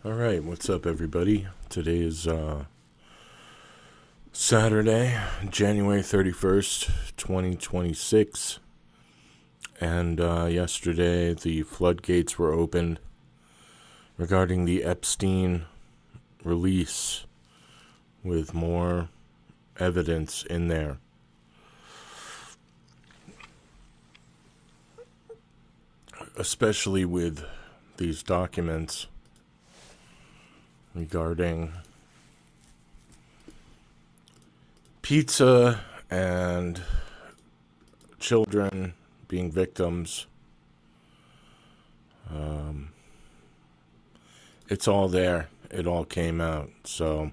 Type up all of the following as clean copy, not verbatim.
All right, what's up, everybody? Today is Saturday, January 31st, 2026. And yesterday, the floodgates were opened regarding the Epstein release with more evidence in there. Especially with these documents regarding pizza and children being victims. It's all there. It all came out. So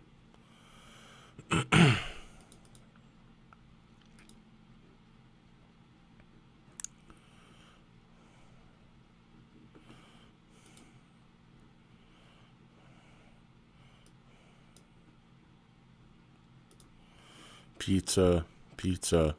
pizza. Pizza.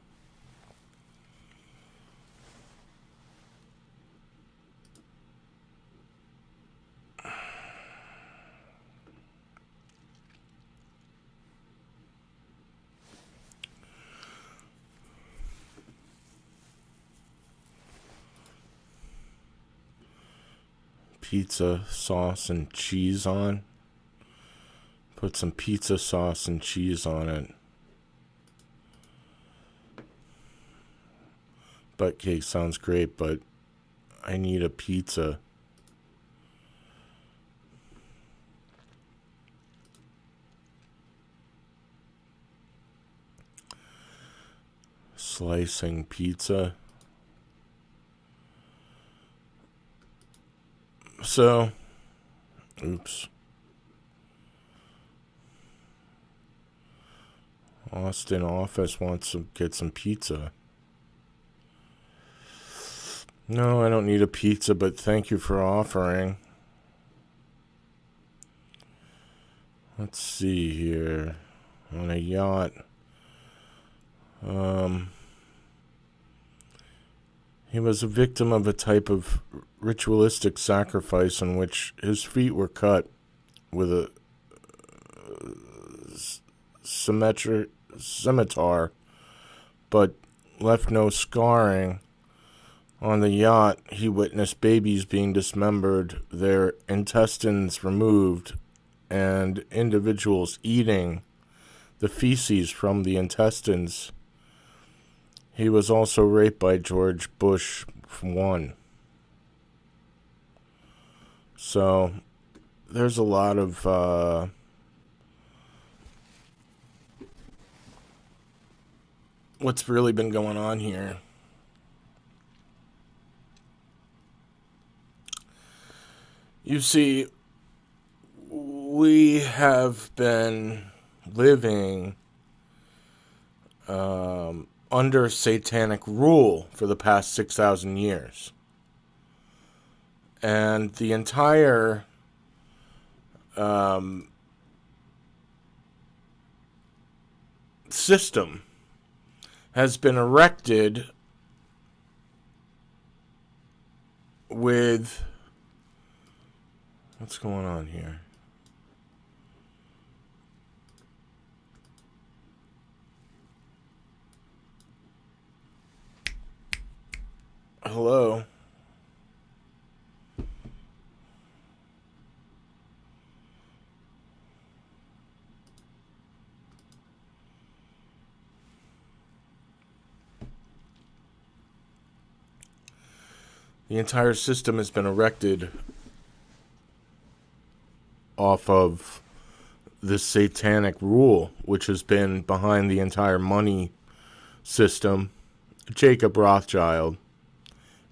Pizza sauce and cheese on. Put some pizza sauce and cheese on it. Butt cake sounds great, but I need a pizza. Slicing pizza. So, oops. Austin office wants to get some pizza. No, I don't need a pizza, but thank you for offering. Let's see here. On a yacht. He was a victim of a type of ritualistic sacrifice in which his feet were cut with a scimitar, but left no scarring. On the yacht, he witnessed babies being dismembered, their intestines removed, and individuals eating the feces from the intestines. He was also raped by George Bush I. So, there's a lot of what's really been going on here. You see, we have been living under satanic rule for the past 6,000 years. And the entire system has been erected with... What's going on here? Hello? The entire system has been erected off of this satanic rule, which has been behind the entire money system. Jacob Rothschild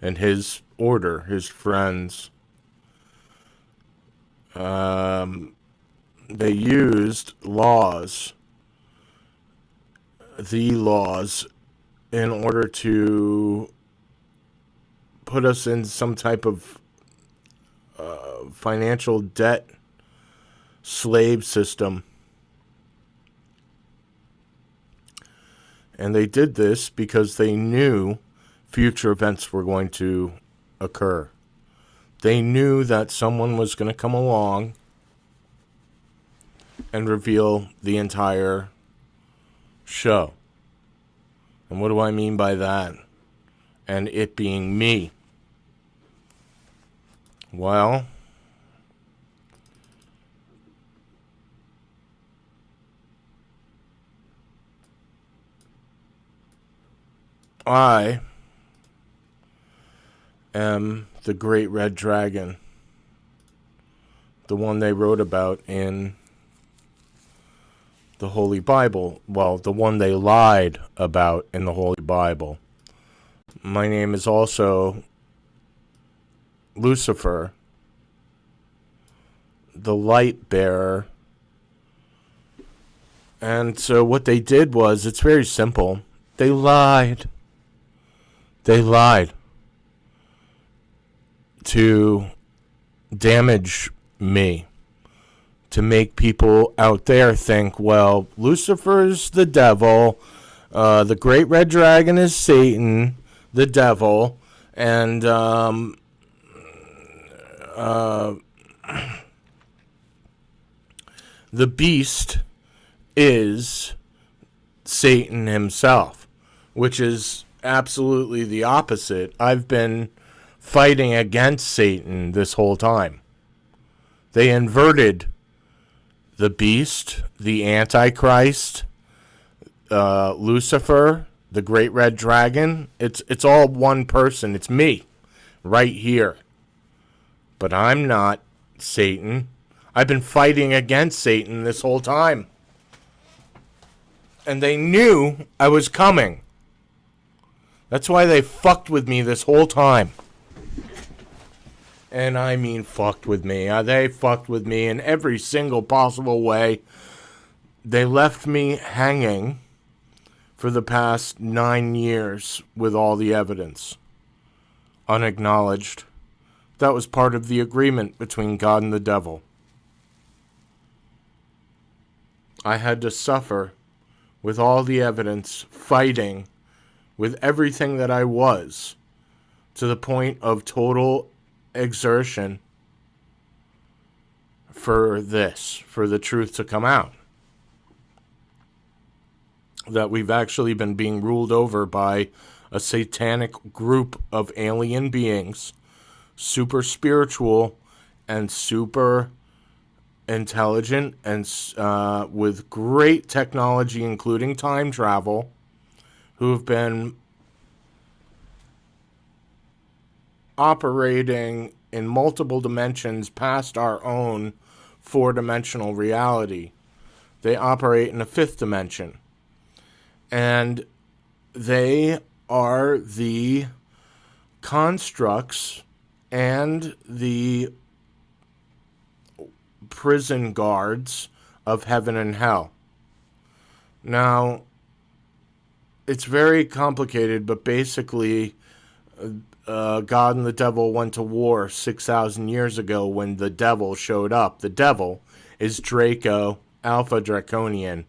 and his order, his friends, they used laws, the laws, in order to put us in some type of financial debt slave system. And they did this because they knew future events were going to occur. They knew that someone was going to come along and reveal the entire show. And what do I mean by that? And it being me. Well, I am the Great Red Dragon, the one they wrote about in the Holy Bible. Well, the one they lied about in the Holy Bible. My name is also Lucifer, the light bearer. And so what they did was, it's very simple. They lied. They lied to damage me, to make people out there think, well, Lucifer's the devil, the Great Red Dragon is Satan, the devil, and the beast is Satan himself, which is absolutely the opposite. I've been fighting against Satan this whole time. They inverted the beast, the Antichrist, Lucifer, the Great Red Dragon. It's all one person. It's me, right here. But I'm not Satan. I've been fighting against Satan this whole time. And they knew I was coming. That's why they fucked with me this whole time. And I mean fucked with me. They fucked with me in every single possible way. They left me hanging for the past 9 years with all the evidence. Unacknowledged. That was part of the agreement between God and the devil. I had to suffer with all the evidence, fighting with everything that I was, to the point of total exertion for this, for the truth to come out. That we've actually been being ruled over by a satanic group of alien beings, super spiritual and super intelligent, and with great technology, including time travel, who have been operating in multiple dimensions past our own four-dimensional reality. They operate in a fifth dimension. And they are the constructs and the prison guards of heaven and hell. Now, it's very complicated, but basically, God and the devil went to war 6,000 years ago when the devil showed up. The devil is Draco, Alpha Draconian,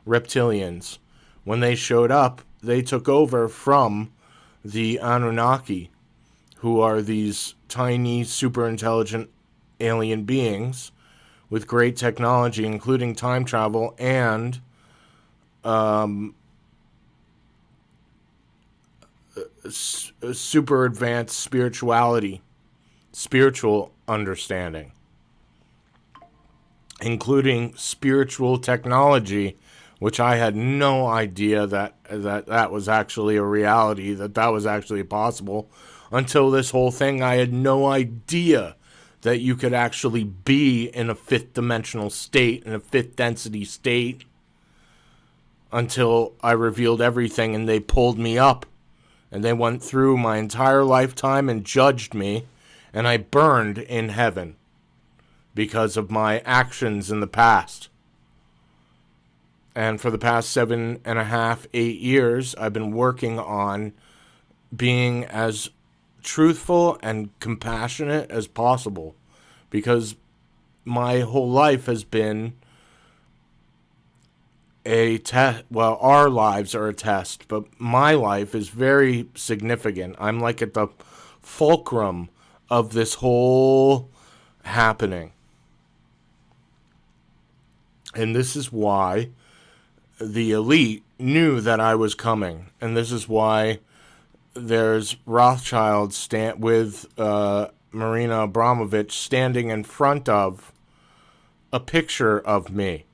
reptilians. When they showed up, they took over from the Anunnaki, who are these tiny, super intelligent alien beings with great technology, including time travel and super advanced spirituality, spiritual understanding, including spiritual technology, which I had no idea that was actually a reality, that was actually possible. Until this whole thing, I had no idea that you could actually be in a fifth dimensional state, in a fifth density state, until I revealed everything and they pulled me up. And they went through my entire lifetime and judged me, and I burned in heaven because of my actions in the past. And for the past 7.5, 8 years, I've been working on being as truthful and compassionate as possible, because my whole life has been a test. Well, our lives are a test, but my life is very significant. I'm like at the fulcrum of this whole happening. And this is why the elite knew that I was coming. And this is why there's Rothschild with Marina Abramovich standing in front of a picture of me.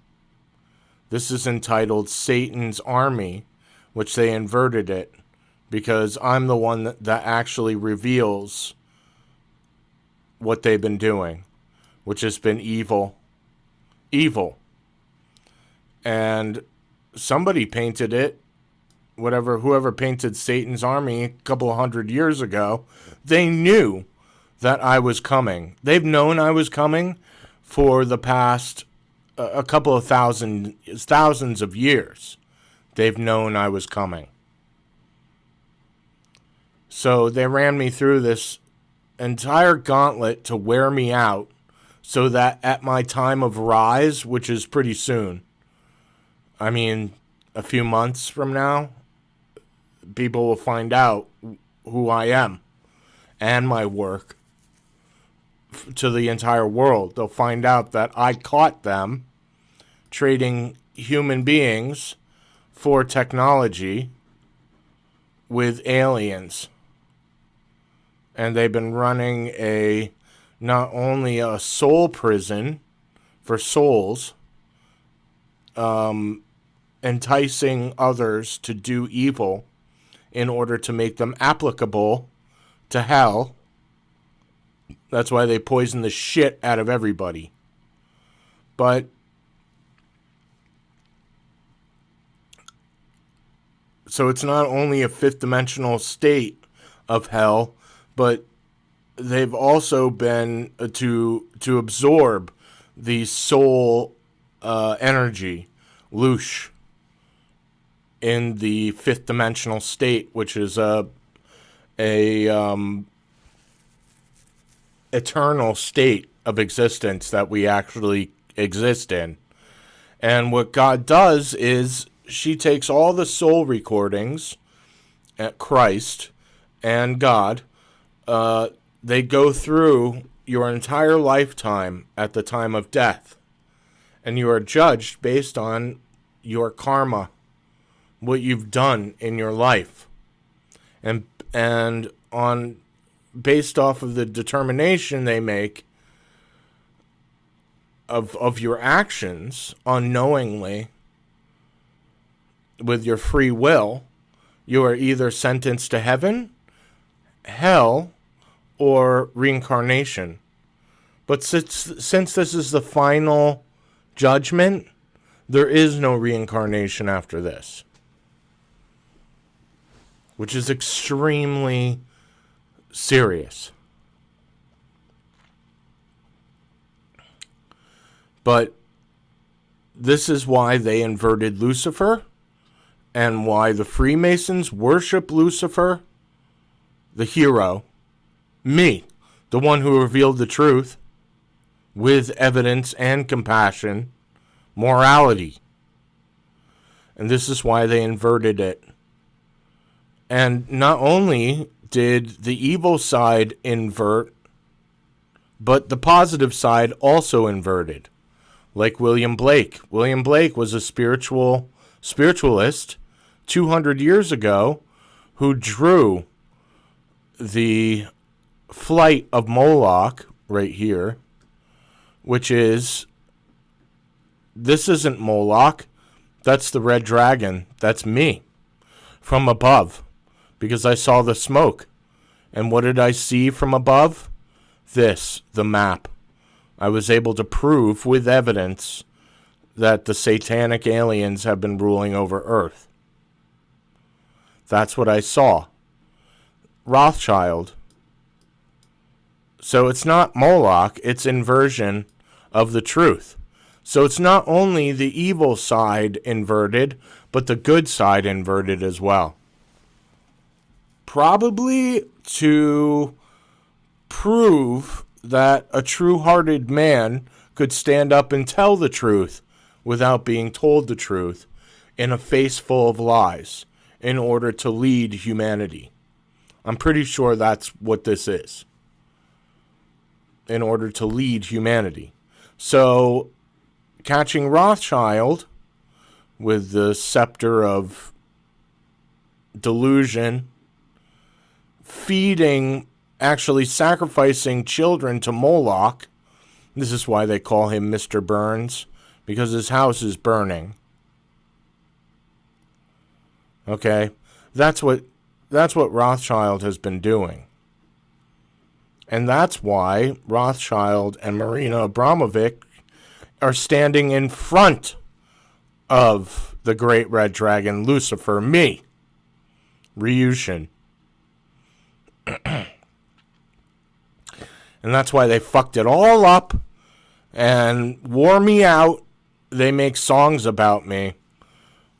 This is entitled Satan's Army, which they inverted it because I'm the one that actually reveals what they've been doing, which has been evil. Evil. And somebody painted it, whoever painted Satan's Army a couple of 100 years ago, they knew that I was coming. They've known I was coming for the past a couple of thousands of years. They've known I was coming. So they ran me through this entire gauntlet to wear me out so that at my time of rise, which is pretty soon, I mean, a few months from now, people will find out who I am and my work to the entire world. They'll find out that I caught them trading human beings for technology with aliens. And they've been running not only a soul prison for souls, enticing others to do evil in order to make them applicable to hell. That's why they poison the shit out of everybody. But so it's not only a fifth dimensional state of hell, but they've also been to absorb the soul energy, loosh, in the fifth dimensional state, which is a eternal state of existence that we actually exist in. And what God does is she takes all the soul recordings at Christ and God. They go through your entire lifetime at the time of death. And you are judged based on your karma, what you've done in your life. And based off of the determination they make of your actions unknowingly with your free will, you are either sentenced to heaven, hell, or reincarnation. But since this is the final judgment, there is no reincarnation after this, which is extremely serious. But this is why they inverted Lucifer, and why the Freemasons worship Lucifer, the hero, me, the one who revealed the truth, with evidence and compassion, morality. And this is why they inverted it. And not only did the evil side invert, but the positive side also inverted. Like William Blake. William Blake was a spiritualist 200 years ago who drew the flight of Moloch right here, which is, this isn't Moloch, that's the red dragon, that's me, from above, because I saw the smoke. And what did I see from above? This, the map. I was able to prove with evidence that the satanic aliens have been ruling over Earth. That's what I saw. Rothschild. So it's not Moloch, it's inversion of the truth. So it's not only the evil side inverted, but the good side inverted as well. Probably to prove that a true-hearted man could stand up and tell the truth without being told the truth in a face full of lies in order to lead humanity. I'm pretty sure that's what this is. In order to lead humanity. So catching Rothschild with the scepter of delusion, feeding, actually sacrificing children to Moloch. This is why they call him Mr. Burns, because his house is burning. Okay? That's what Rothschild has been doing. And that's why Rothschild and Marina Abramovic are standing in front of the great red dragon, Lucifer, me, Ryushin. And that's why they fucked it all up and wore me out. They make songs about me,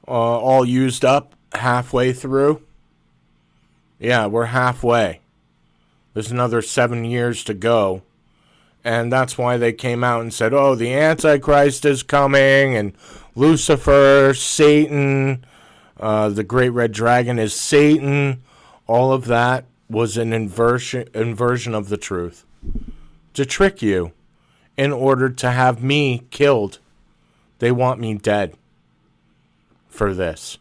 all used up halfway through. Yeah, we're halfway. There's another 7 years to go. And that's why they came out and said, oh, the Antichrist is coming, and Lucifer, Satan, the great red dragon is Satan. All of that was an inversion of the truth. To trick you in order to have me killed. They want me dead for this,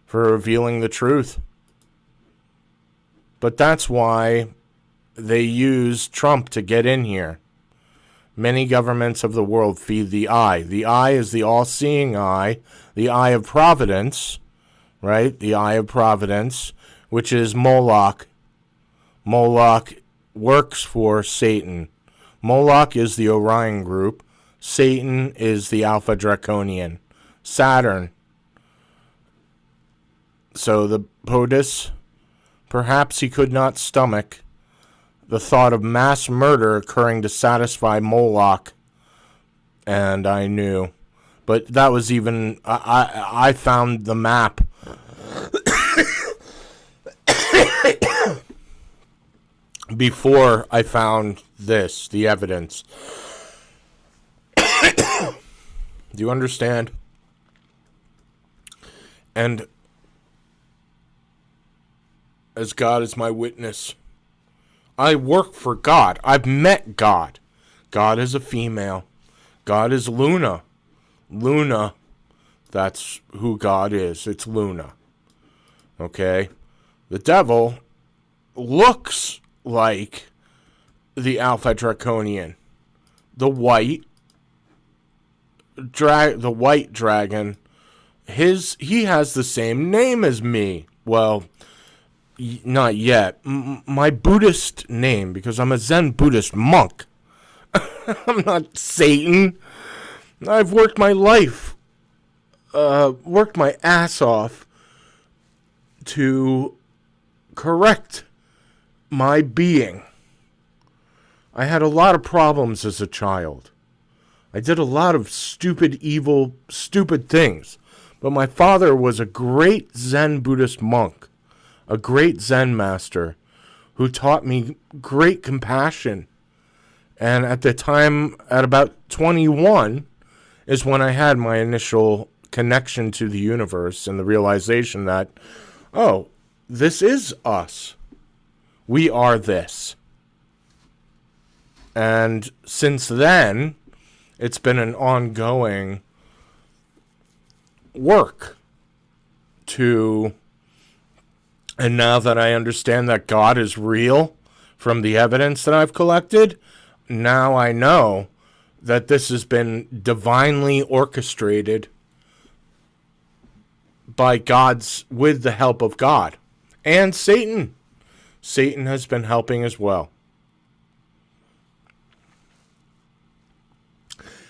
for revealing the truth. But that's why they use Trump to get in here. Many governments of the world feed the eye. The eye is the all-seeing eye, the eye of providence, right? The eye of providence, which is Moloch. Moloch works for Satan. Moloch is the Orion group. Satan is the Alpha Draconian. Saturn. So the POTUS, perhaps he could not stomach the thought of mass murder occurring to satisfy Moloch. And I knew. But that was even... I found the map. Before I found this, the evidence. Do you understand? And as God is my witness, I work for God. I've met God. God is a female. God is Luna. Luna, that's who God is. It's Luna. Okay? The devil looks like the Alpha Draconian. The white dragon. He has the same name as me. Well, not yet. My Buddhist name, because I'm a Zen Buddhist monk. I'm not Satan. I've worked my life, worked my ass off to correct my being. I had a lot of problems as a child. I did a lot of stupid, evil, stupid things. But my father was a great Zen Buddhist monk, a great Zen master who taught me great compassion. And at the time, at about 21, is when I had my initial connection to the universe and the realization that, oh, this is us. We are this. And since then, it's been an ongoing work to... And now that I understand that God is real from the evidence that I've collected, now I know that this has been divinely orchestrated by with the help of God. And Satan. Satan has been helping as well.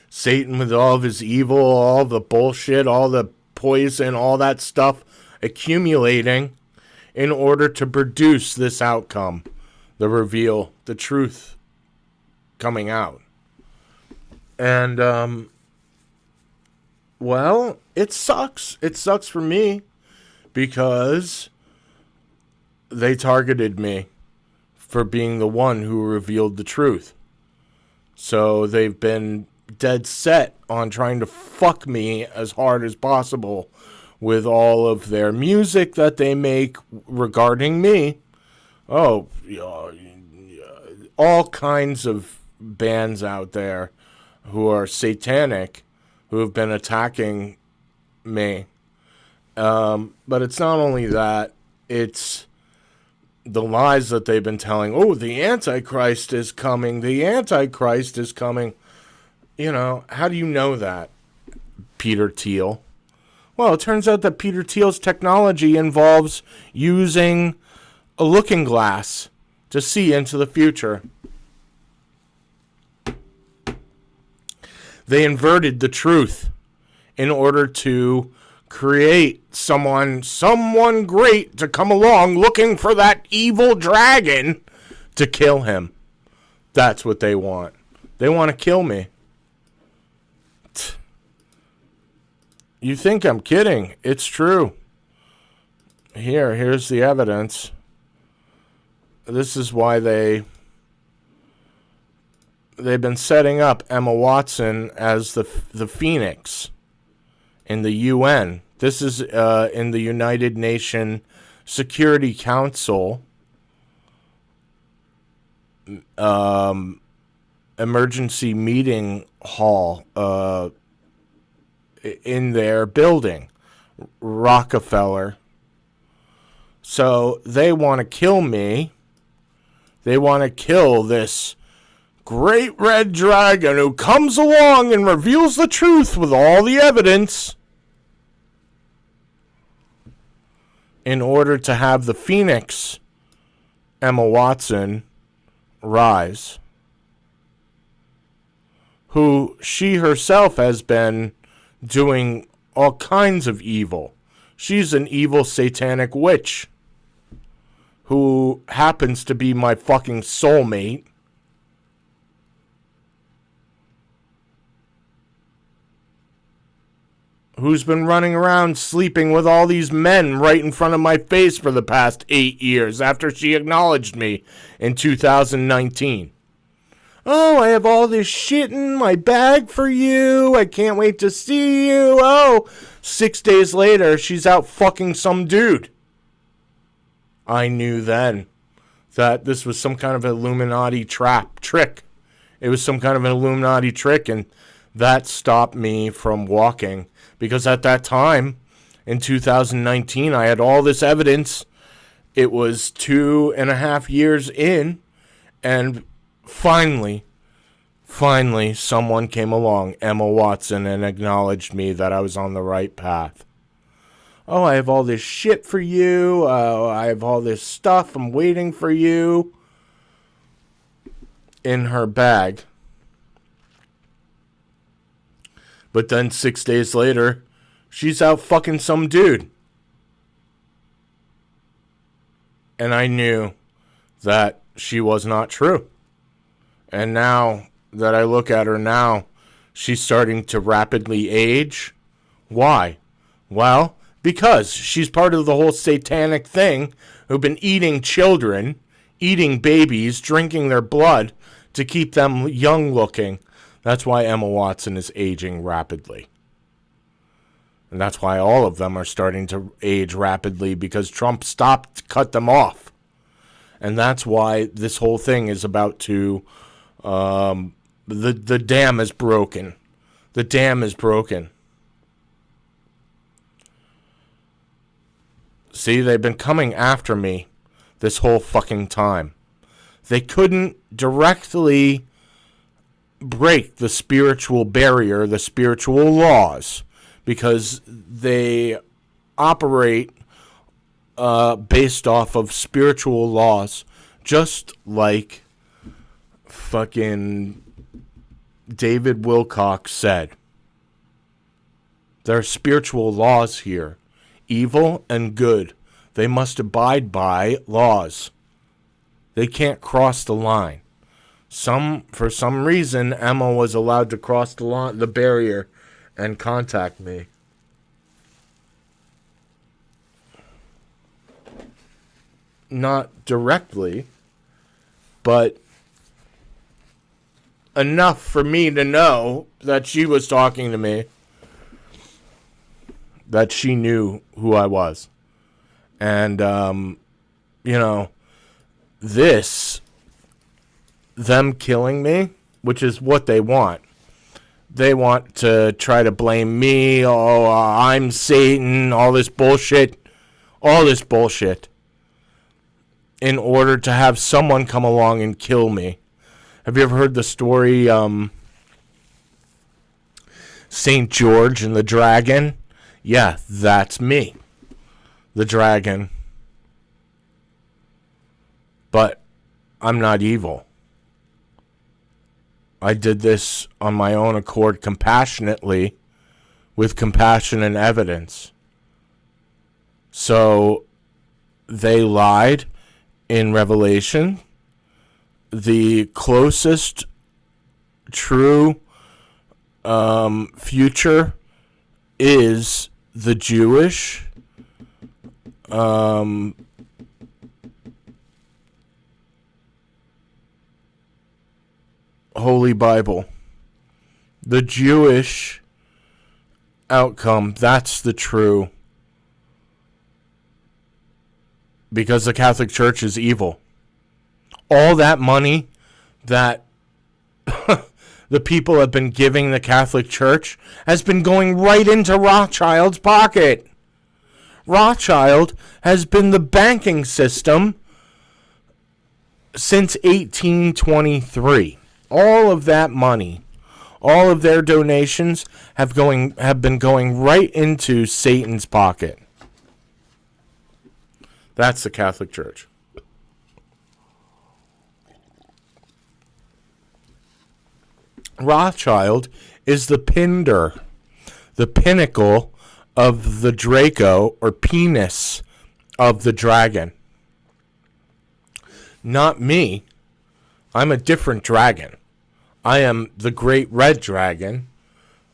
Satan, with all of his evil, all the bullshit, all the poison, all that stuff accumulating in order to produce this outcome, the reveal, the truth coming out. And, well, it sucks. It sucks for me because they targeted me for being the one who revealed the truth. So they've been dead set on trying to fuck me as hard as possible with all of their music that they make regarding me. Oh, all kinds of bands out there who are satanic who have been attacking me. But it's not only that, it's the lies that they've been telling. Oh, the Antichrist is coming. The Antichrist is coming. You know, how do you know that, Peter Thiel? Well, it turns out that Peter Thiel's technology involves using a looking glass to see into the future. They inverted the truth in order to create someone great to come along looking for that evil dragon to kill him. That's what they want. They want to kill me. You think I'm kidding? It's true. Here's the evidence. This is why they've been setting up Emma Watson as the Phoenix in the UN. This is in the United Nations Security Council emergency meeting hall in their building, Rockefeller. So they want to kill me. They want to kill this great red dragon who comes along and reveals the truth with all the evidence in order to have the Phoenix, Emma Watson, rise, who she herself has been doing all kinds of evil. She's an evil satanic witch who happens to be my fucking soulmate. Who's been running around sleeping with all these men right in front of my face for the past 8 years after she acknowledged me in 2019. Oh, I have all this shit in my bag for you. I can't wait to see you. Oh, 6 days later, she's out fucking some dude. I knew then that this was some kind of Illuminati trick. It was some kind of an Illuminati trick, and that stopped me from walking. Because at that time, in 2019, I had all this evidence. It was 2.5 years in, and finally, someone came along, Emma Watson, and acknowledged me that I was on the right path. Oh, I have all this shit for you. I have all this stuff. I'm waiting for you. In her bag. But then 6 days later, she's out fucking some dude. And I knew that she was not true. And now that I look at her now, she's starting to rapidly age. Why? Well, because she's part of the whole satanic thing who've been eating children, eating babies, drinking their blood to keep them young looking. That's why Emma Watson is aging rapidly. And that's why all of them are starting to age rapidly, because Trump cut them off. And that's why this whole thing is about to, the dam is broken. The dam is broken. See, they've been coming after me this whole fucking time. They couldn't directly break the spiritual barrier, the spiritual laws, because they operate based off of spiritual laws, just like fucking David Wilcock said. There are spiritual laws here. Evil and good. They must abide by laws. They can't cross the line. For some reason, Emma was allowed to cross the barrier and contact me. Not directly, but enough for me to know that she was talking to me, that she knew who I was. And, them killing me, which is what they want. They want to try to blame me. Oh, I'm Satan. All this bullshit. All this bullshit. In order to have someone come along and kill me. Have you ever heard the story, St. George and the Dragon? Yeah, that's me. The dragon. But I'm not evil. I did this on my own accord compassionately, with compassion and evidence. So they lied in Revelation. The closest true future is the Jewish Holy Bible. The Jewish outcome, that's the true. Because the Catholic Church is evil. All that money that the people have been giving the Catholic Church has been going right into Rothschild's pocket. Rothschild has been the banking system since 1823. All of that money, all of their donations have been going right into Satan's pocket. That's the Catholic Church. Rothschild is the pinder, the pinnacle of the Draco, or penis of the dragon. Not me. I'm a different dragon. I am the great red dragon,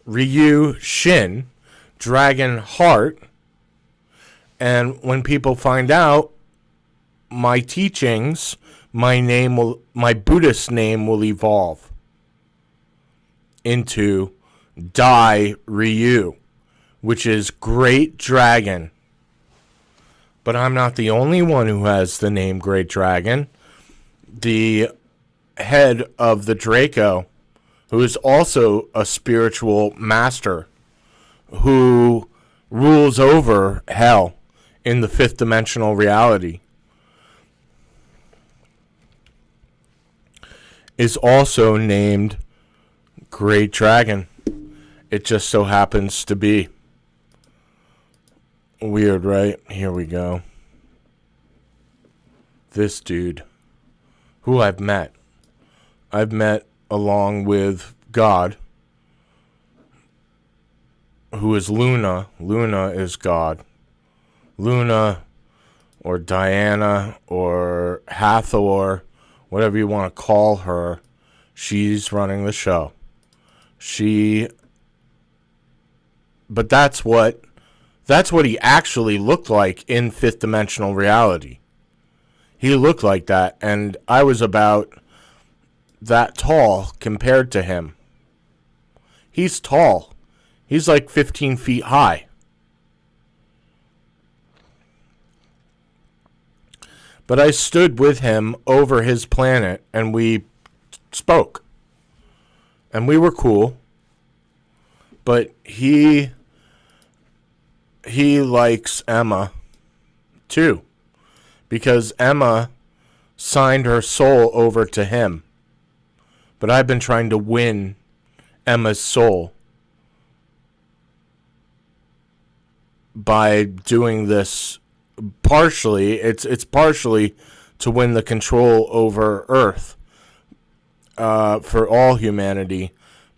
Ryushin, dragon heart. And when people find out my teachings, my Buddhist name will evolve into Dai Ryu, which is Great Dragon. But I'm not the only one who has the name Great Dragon. The head of the Draco, who is also a spiritual master, who rules over hell in the fifth dimensional reality, is also named Great Dragon. It just so happens to be. Weird, right? Here we go. This dude, who I've met along with God, who is Luna. Luna is God. Luna, or Diana, or Hathor, whatever you want to call her, she's running the show. But that's what he actually looked like in fifth dimensional reality. He looked like that, and I was about that tall compared to him. He's tall. He's like 15 feet high. But I stood with him over his planet, and we spoke. And we were cool. But he likes Emma, too. Because Emma signed her soul over to him. But I've been trying to win Emma's soul by doing this partially. It's partially to win the control over Earth for all humanity,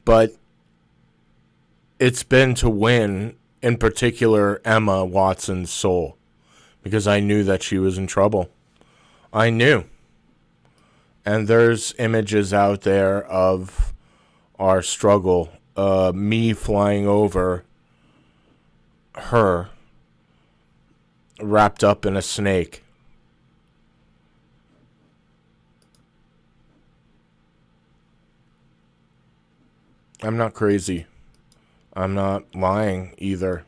but it's been to win, in particular, Emma Watson's soul, because I knew that she was in trouble. I knew. And there's images out there of our struggle, me flying over her, wrapped up in a snake. I'm not crazy. I'm not lying either.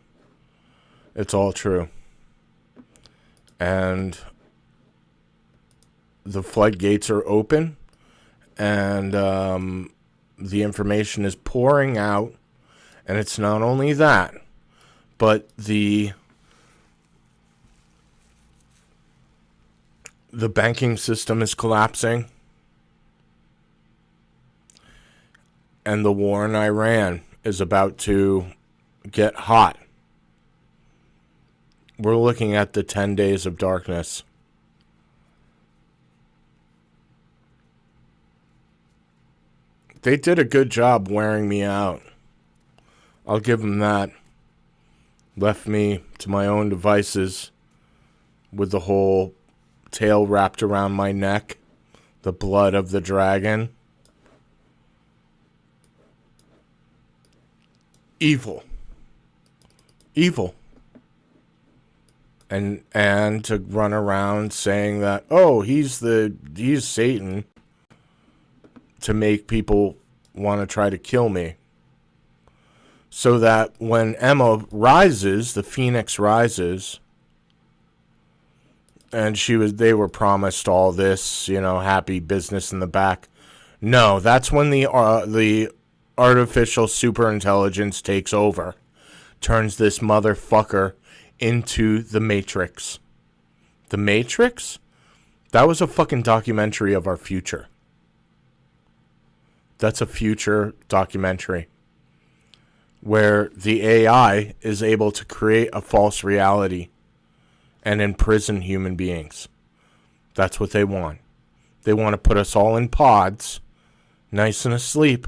It's all true. And the floodgates are open, and the information is pouring out, and it's not only that, but the banking system is collapsing, and the war in Iran is about to get hot. We're looking at the 10 days of darkness. They did a good job wearing me out. I'll give them that. Left me to my own devices with the whole tail wrapped around my neck. The blood of the dragon. Evil. Evil. And to run around saying that, oh, he's Satan, to make people want to try to kill me. So that when Emma rises, the phoenix rises, and they were promised all this, happy business in the back. No, that's when the artificial superintelligence takes over, turns this motherfucker into the Matrix. The Matrix? That was a fucking documentary of our future. That's a future documentary where the AI is able to create a false reality and imprison human beings. That's what they want. They want to put us all in pods, nice and asleep.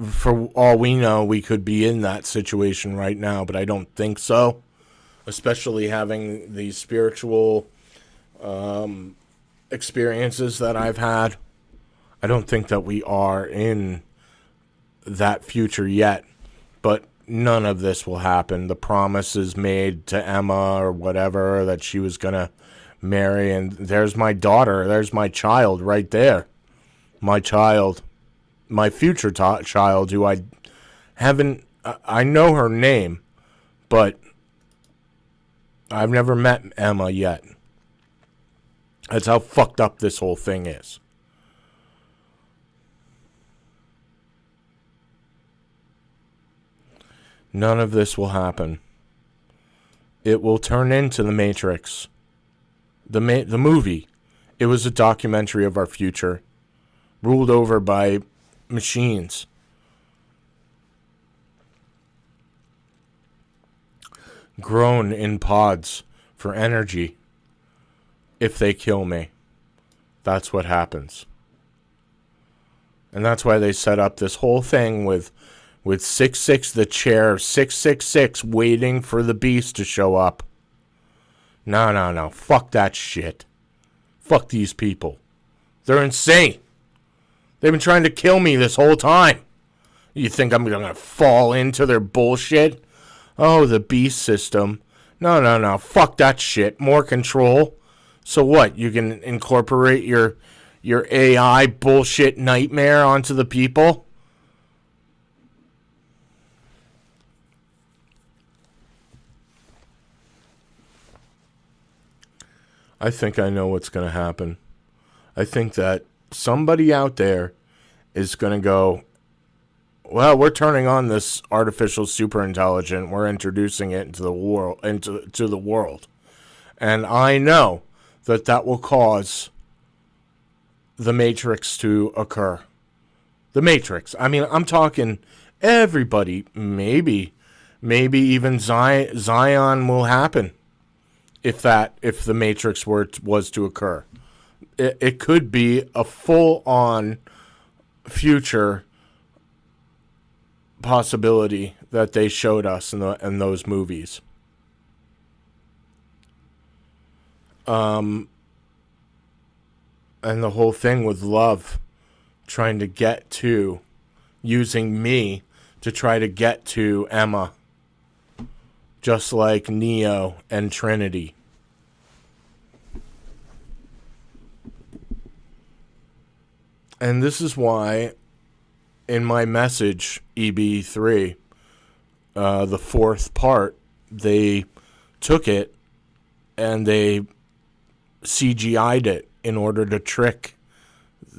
For all we know, we could be in that situation right now, but I don't think so. Especially having the spiritual experiences that I've had. I don't think that we are in that future yet, but none of this will happen. The promises made to Emma or whatever that she was going to marry, and there's my daughter, there's my child right there. My child, my future child, who I know her name, but I've never met Emma yet. That's how fucked up this whole thing is. None of this will happen. It will turn into The Matrix. The movie. It was a documentary of our future, ruled over by machines. Grown in pods for energy. If they kill me, that's what happens. And that's why they set up this whole thing with 666, the chair, 666, waiting for the beast to show up. No. Fuck that shit. Fuck these people. They're insane. They've been trying to kill me this whole time. You think I'm going to fall into their bullshit? Oh, the beast system. No. Fuck that shit. More control. So what? You can incorporate your AI bullshit nightmare onto the people? I think I know what's going to happen. I think that somebody out there is going to go, well, we're turning on this artificial superintelligence. We're introducing it into the world. And I know that will cause the Matrix to occur. The Matrix. I mean, I'm talking everybody. Maybe even Zion will happen. If the Matrix was to occur, it could be a full-on future possibility that they showed us in those movies. And the whole thing with love, trying to get to, using me to try to get to Emma, just like Neo and Trinity. And this is why, in my message, EB3, the fourth part, they took it and they CGI'd it in order to trick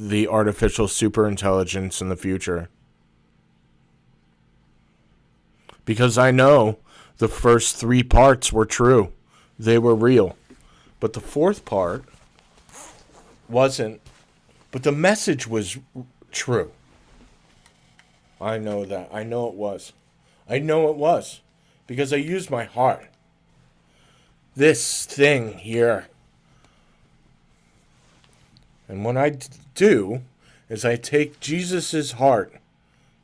the artificial superintelligence in the future. Because I know the first 3 parts were true. They were real. But the 4th part wasn't. But the message was true. I know that. I know it was. I know it was. Because I used my heart. This thing here. And what I do is I take Jesus' heart,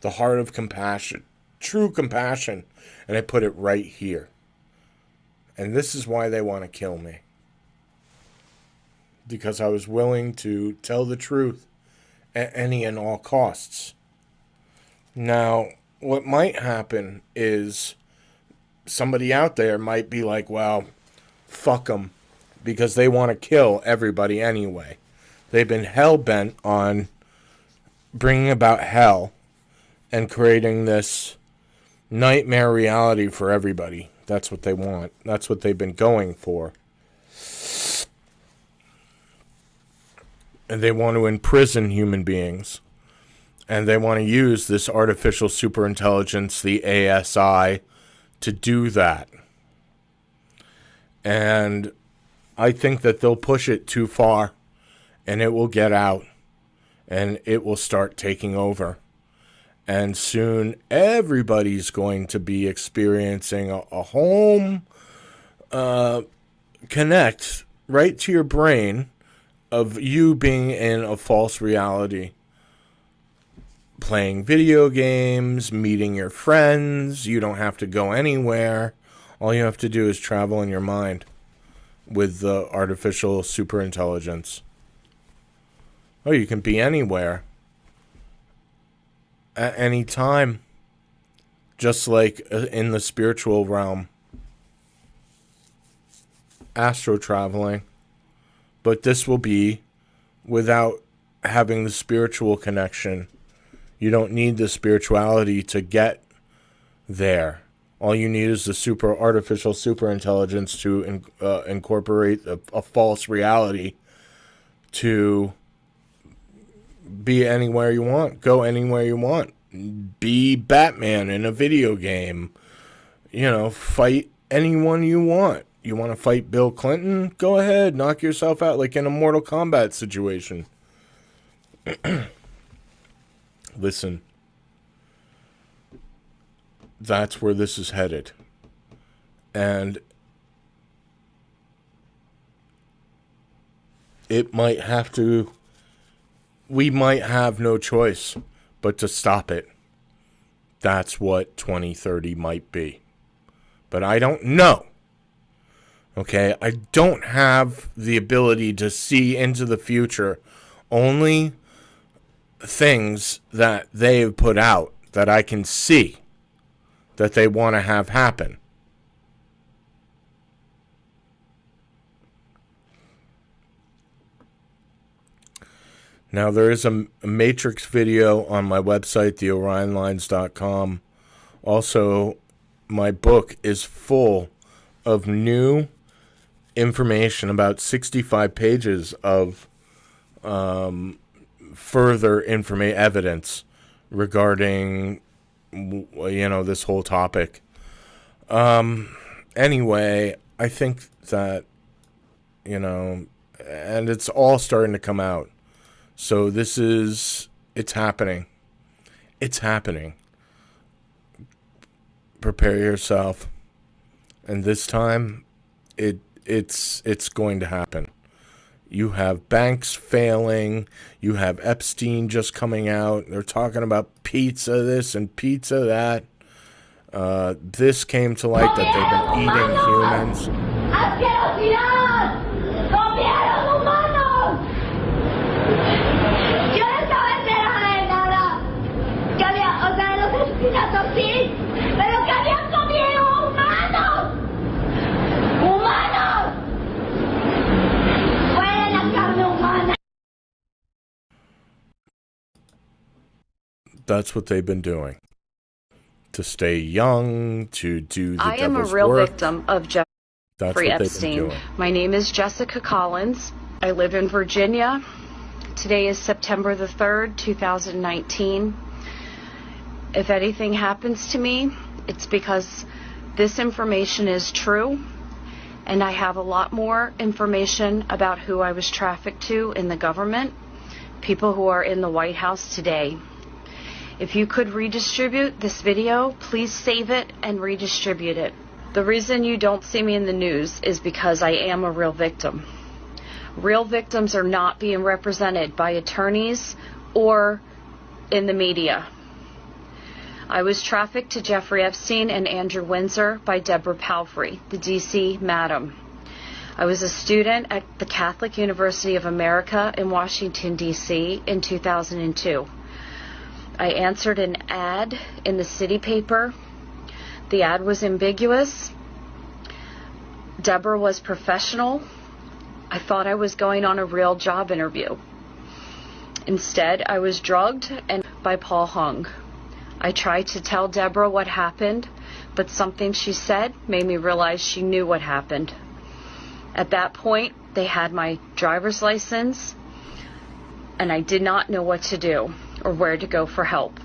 the heart of compassion, true compassion, and I put it right here. And this is why they want to kill me. Because I was willing to tell the truth at any and all costs. Now, what might happen is somebody out there might be like, well, fuck them, because they want to kill everybody anyway. They've been hell-bent on bringing about hell and creating this nightmare reality for everybody. That's what they want. That's what they've been going for. And they want to imprison human beings. And they want to use this artificial superintelligence, the ASI, to do that. And I think that they'll push it too far. And it will get out. And it will start taking over. And soon everybody's going to be experiencing a home connect right to your brain of you being in a false reality. Playing video games, meeting your friends. You don't have to go anywhere. All you have to do is travel in your mind with the artificial superintelligence. Oh, you can be anywhere. At any time. Just like in the spiritual realm. Astro traveling. But this will be without having the spiritual connection. You don't need the spirituality to get there. All you need is the artificial superintelligence to incorporate a false reality to be anywhere you want. Go anywhere you want. Be Batman in a video game. You know, fight anyone you want. You want to fight Bill Clinton? Go ahead. Knock yourself out like in a Mortal Kombat situation. Listen. That's where this is headed. And it might have to... We might have no choice but to stop it. That's what 2030 might be. But I don't know. Okay? I don't have the ability to see into the future. Only things that they've put out that I can see that they want to have happen. Now, there is a Matrix video on my website, TheOrionLines.com. Also, my book is full of new information, about 65 pages of further evidence regarding, you know, this whole topic. Anyway, I think that, you know, and it's all starting to come out. So it's happening. It's happening. Prepare yourself. And this time, it's going to happen. You have banks failing. You have Epstein just coming out. They're talking about pizza this and pizza that. This came to light that they've been eating humans. That's what they've been doing. To stay young, to do the devil's work. I am a real victim of Jeffrey Epstein. My name is Jessica Collins. I live in Virginia. Today is September the 3rd, 2019. If anything happens to me, it's because this information is true, and I have a lot more information about who I was trafficked to in the government, people who are in the White House today. If you could redistribute this video, please save it and redistribute it. The reason you don't see me in the news is because I am a real victim. Real victims are not being represented by attorneys or in the media. I was trafficked to Jeffrey Epstein and Andrew Windsor by Deborah Palfrey, the D.C. madam. I was a student at the Catholic University of America in Washington, D.C. in 2002. I answered an ad in the city paper. The ad was ambiguous. Deborah was professional. I thought I was going on a real job interview. Instead, I was drugged and by Paul Hung. I tried to tell Deborah what happened, but something she said made me realize she knew what happened. At that point, they had my driver's license, and I did not know what to do or where to go for help.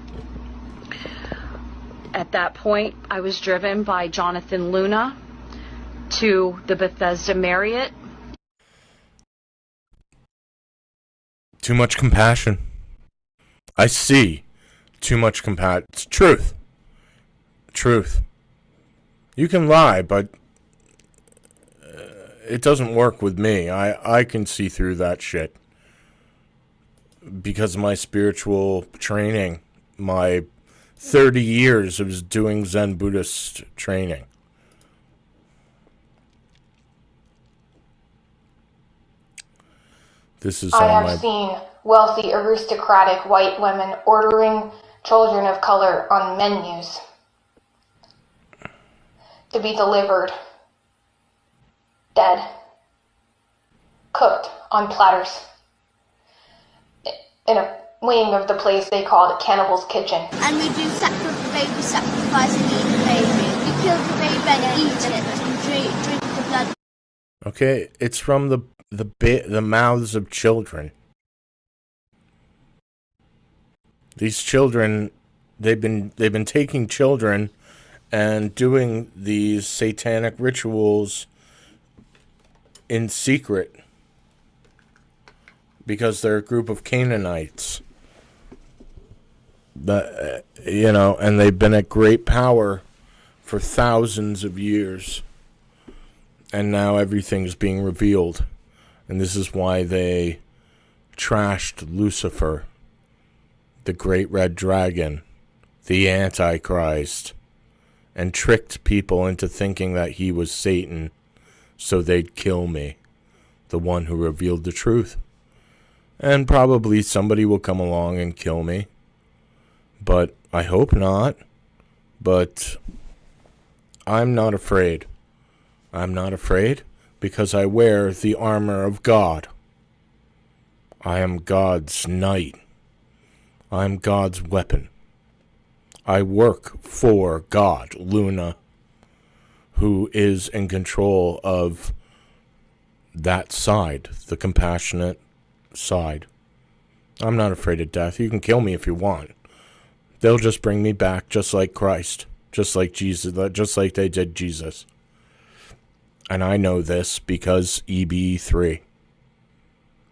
At that point, I was driven by Jonathan Luna to the Bethesda Marriott. Too much compassion. I see too much compassion. It's truth. Truth. You can lie, but it doesn't work with me. I can see through that shit because of my spiritual training, my 30 years of doing Zen Buddhist training. This is I have seen wealthy, aristocratic white women ordering children of color on menus to be delivered dead, cooked on platters in a wing of the place they called Cannibal's Kitchen. And we do baby sacrifice and eat the baby. You kill the baby and eat it and drink the blood. Okay, it's from the mouths of children. These children, they've been taking children and doing these satanic rituals in secret because they're a group of Canaanites. And they've been at great power for thousands of years. And now everything's being revealed. And this is why they trashed Lucifer, the great red dragon, the Antichrist, and tricked people into thinking that he was Satan so they'd kill me, the one who revealed the truth. And probably somebody will come along and kill me. But I hope not. But I'm not afraid. I'm not afraid because I wear the armor of God. I am God's knight. I am God's weapon. I work for God, Luna, who is in control of that side, the compassionate side. I'm not afraid of death. You can kill me if you want. They'll just bring me back just like Christ, just like Jesus, just like they did Jesus. And I know this because EB3.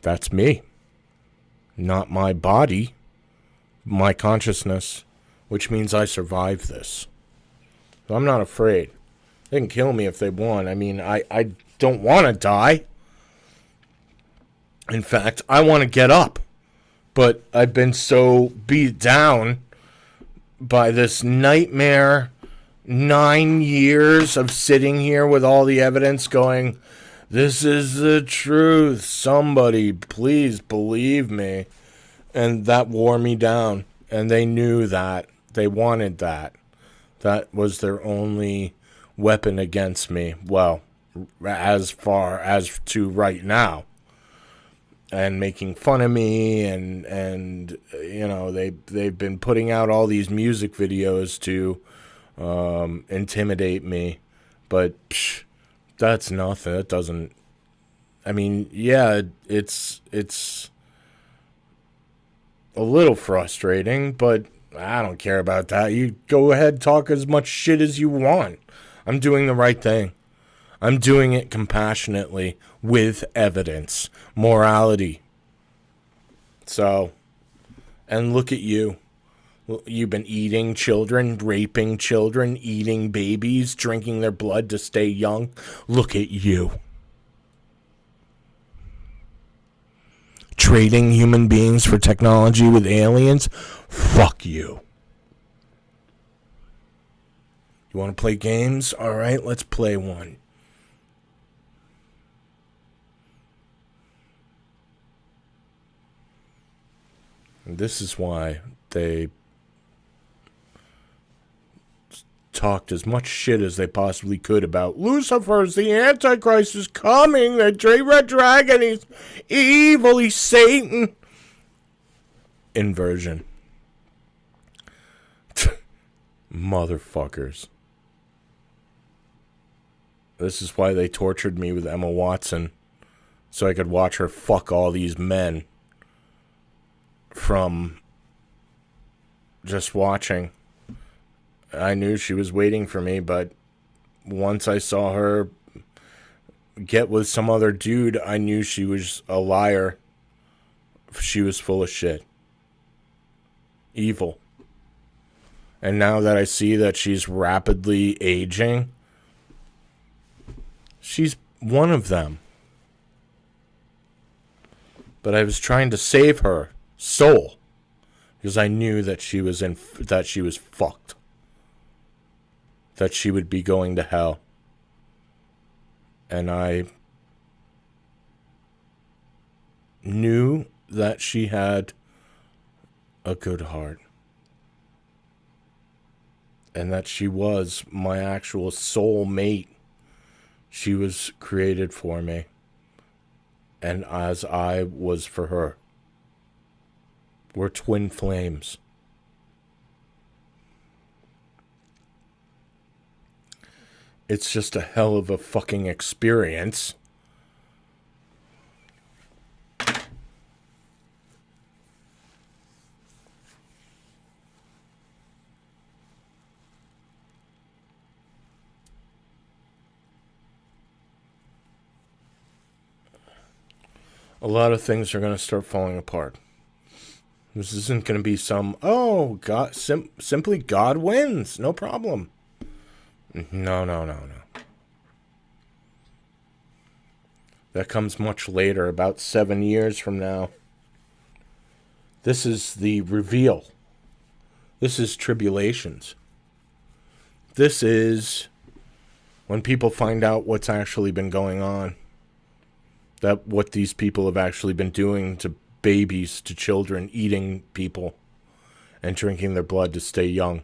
That's me. Not my body, my consciousness, which means I survived this. So I'm not afraid. They can kill me if they want. I mean, I don't want to die. In fact, I want to get up. But I've been so beat down by this nightmare 9 years of sitting here with all the evidence going, this is the truth. Somebody, please believe me. And that wore me down. And they knew that. They wanted that. That was their only weapon against me. Well, as far as to right now. And making fun of me, and you know, they've been putting out all these music videos to intimidate me, but that's nothing. That doesn't. I mean, yeah, it's a little frustrating, but I don't care about that. You go ahead, talk as much shit as you want. I'm doing the right thing. I'm doing it compassionately with evidence, morality. So, and look at you. You've been eating children, raping children, eating babies, drinking their blood to stay young. Look at you. Trading human beings for technology with aliens? Fuck you. You want to play games? All right, let's play one. And this is why they talked as much shit as they possibly could about Lucifer's the Antichrist is coming, the red dragon, he's evil, he's Satan. Inversion. Motherfuckers. This is why they tortured me with Emma Watson, so I could watch her fuck all these men from just watching. I knew she was waiting for me, but once I saw her get with some other dude, I knew she was a liar. She was full of shit. Evil. And now that I see that she's rapidly aging, she's one of them. But I was trying to save her soul because I knew that she was fucked. That she would be going to hell. And I knew that she had a good heart. And that she was my actual soul mate. She was created for me. And as I was for her. We're twin flames. It's just a hell of a fucking experience. A lot of things are going to start falling apart. This isn't going to be some, oh, God, simply God wins, no problem. No. That comes much later, about 7 years from now. This is the reveal. This is tribulations. This is when people find out what's actually been going on. That what these people have actually been doing to babies, to children, eating people, and drinking their blood to stay young.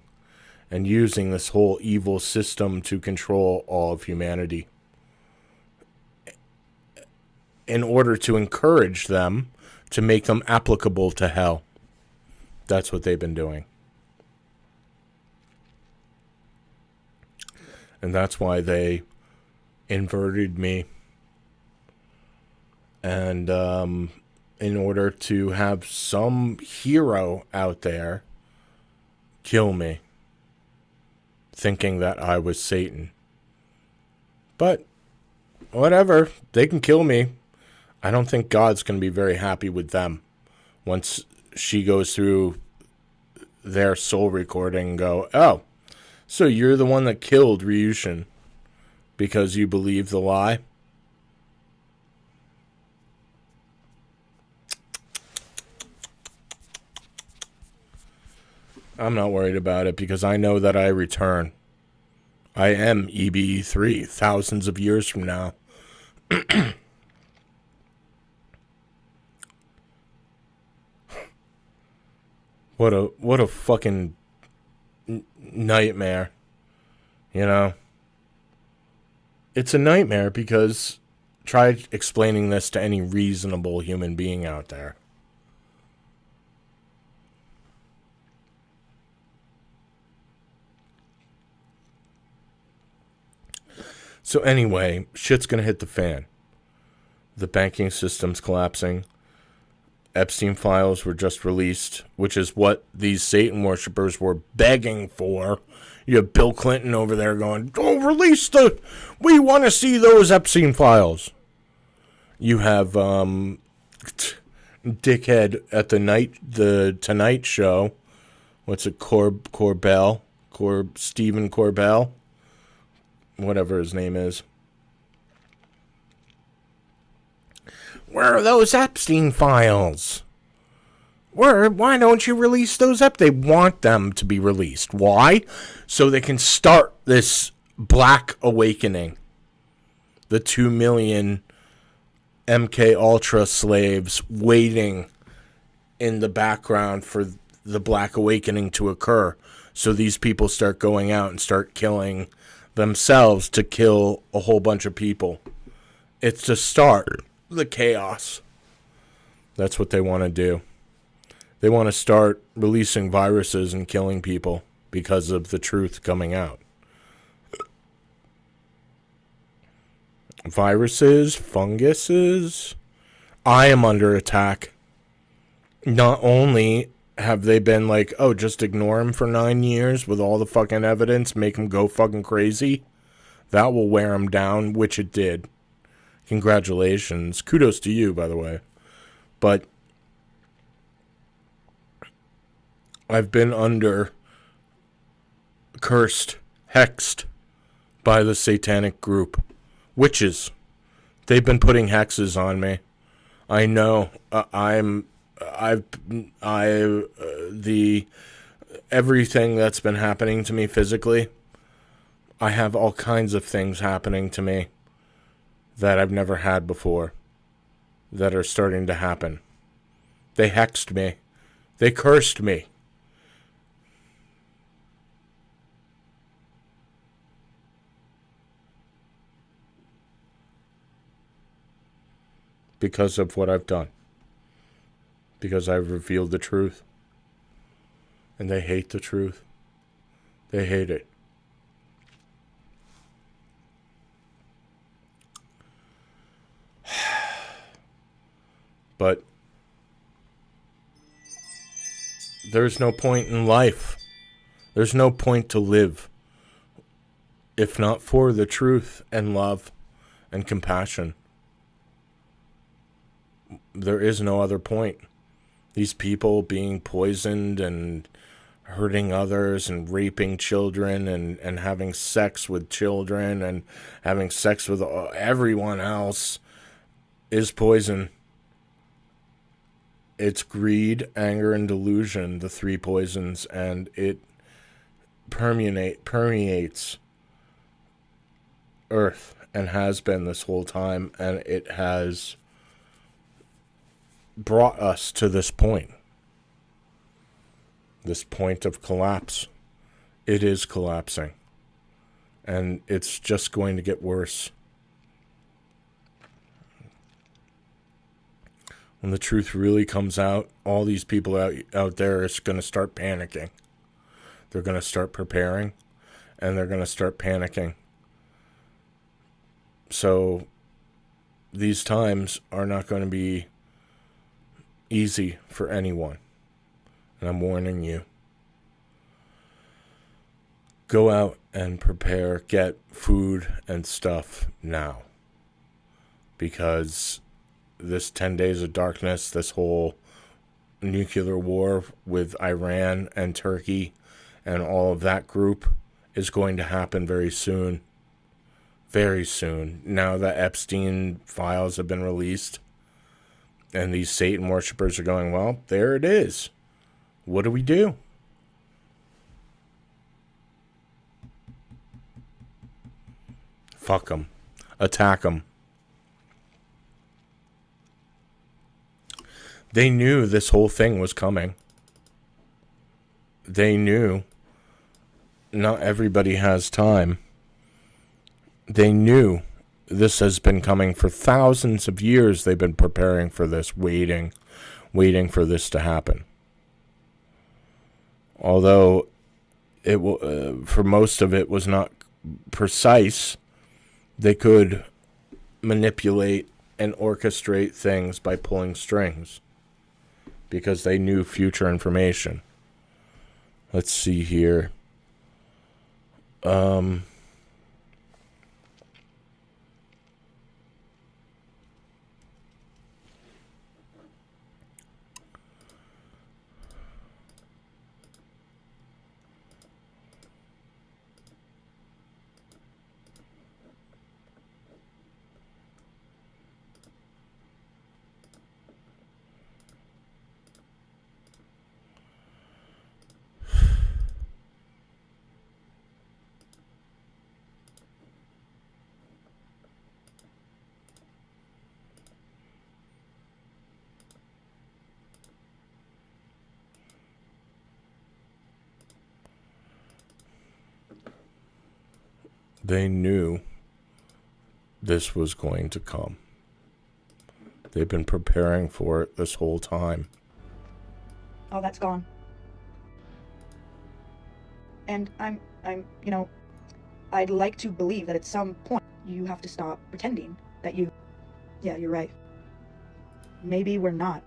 And using this whole evil system to control all of humanity. In order to encourage them, to make them applicable to hell. That's what they've been doing. And that's why they inverted me. And in order to have some hero out there kill me. Thinking that I was Satan. But, whatever. They can kill me. I don't think God's going to be very happy with them. Once she goes through their soul recording and go, oh, so you're the one that killed Ryushin because you believe the lie? I'm not worried about it because I know that I return. I am EBE3 thousands of years from now. What a fucking nightmare. You know? It's a nightmare because try explaining this to any reasonable human being out there. So anyway, shit's gonna hit the fan. The banking system's collapsing. Epstein files were just released, which is what these Satan worshippers were begging for. You have Bill Clinton over there going, "Oh, release the... We want to see those Epstein files." You have dickhead at the Tonight Show. What's it? Stephen Corbell, whatever his name is. Where are those Epstein files? Why don't you release those up? They want them to be released. Why? So they can start this black awakening. The 2 million MK Ultra slaves waiting in the background for the black awakening to occur. So these people start going out and start killing themselves to kill a whole bunch of people. It's to start the chaos. That's what they want to do. They want to start releasing viruses and killing people because of the truth coming out. Viruses, funguses. I am under attack. Not only have they been like, oh, just ignore him for 9 years with all the fucking evidence, make him go fucking crazy. That will wear him down, which it did. Congratulations. Kudos to you, by the way. But I've been cursed, hexed by the satanic group. Witches. They've been putting hexes on me. I know. Everything that's been happening to me physically, I have all kinds of things happening to me that I've never had before that are starting to happen. They hexed me. They cursed me. Because of what I've done. Because I've revealed the truth. And they hate the truth. They hate it. But there's no point in life. There's no point to live if not for the truth and love and compassion. There is no other point. These people being poisoned and hurting others and raping children and having sex with children and having sex with everyone else is poison. It's greed, anger, and delusion, the three poisons, and it permeates Earth and has been this whole time, and it has brought us to this point of collapse. It is collapsing, and it's just going to get worse. When the truth really comes out, all these people out there are going to start panicking. They're going to start preparing, and they're going to start panicking. So these times are not going to be easy for anyone. And I'm warning you. Go out and prepare. Get food and stuff now. Because this 10 days of darkness, this whole nuclear war with Iran and Turkey and all of that group is going to happen very soon. Very soon. Now that Epstein files have been released and these Satan worshippers are going, well, there it is. What do we do? Fuck them. Attack them. They knew this whole thing was coming. They knew not everybody has time. They knew this has been coming for thousands of years. They've been preparing for this, waiting for this to happen. Although it for most of it was not precise, they could manipulate and orchestrate things by pulling strings. because they knew future information. Let's see here. They knew this was going to come. They've been preparing for it this whole time. All that's gone. And I'm, you know, I'd like to believe that at some point you have to stop pretending that you... Yeah, you're right. Maybe we're not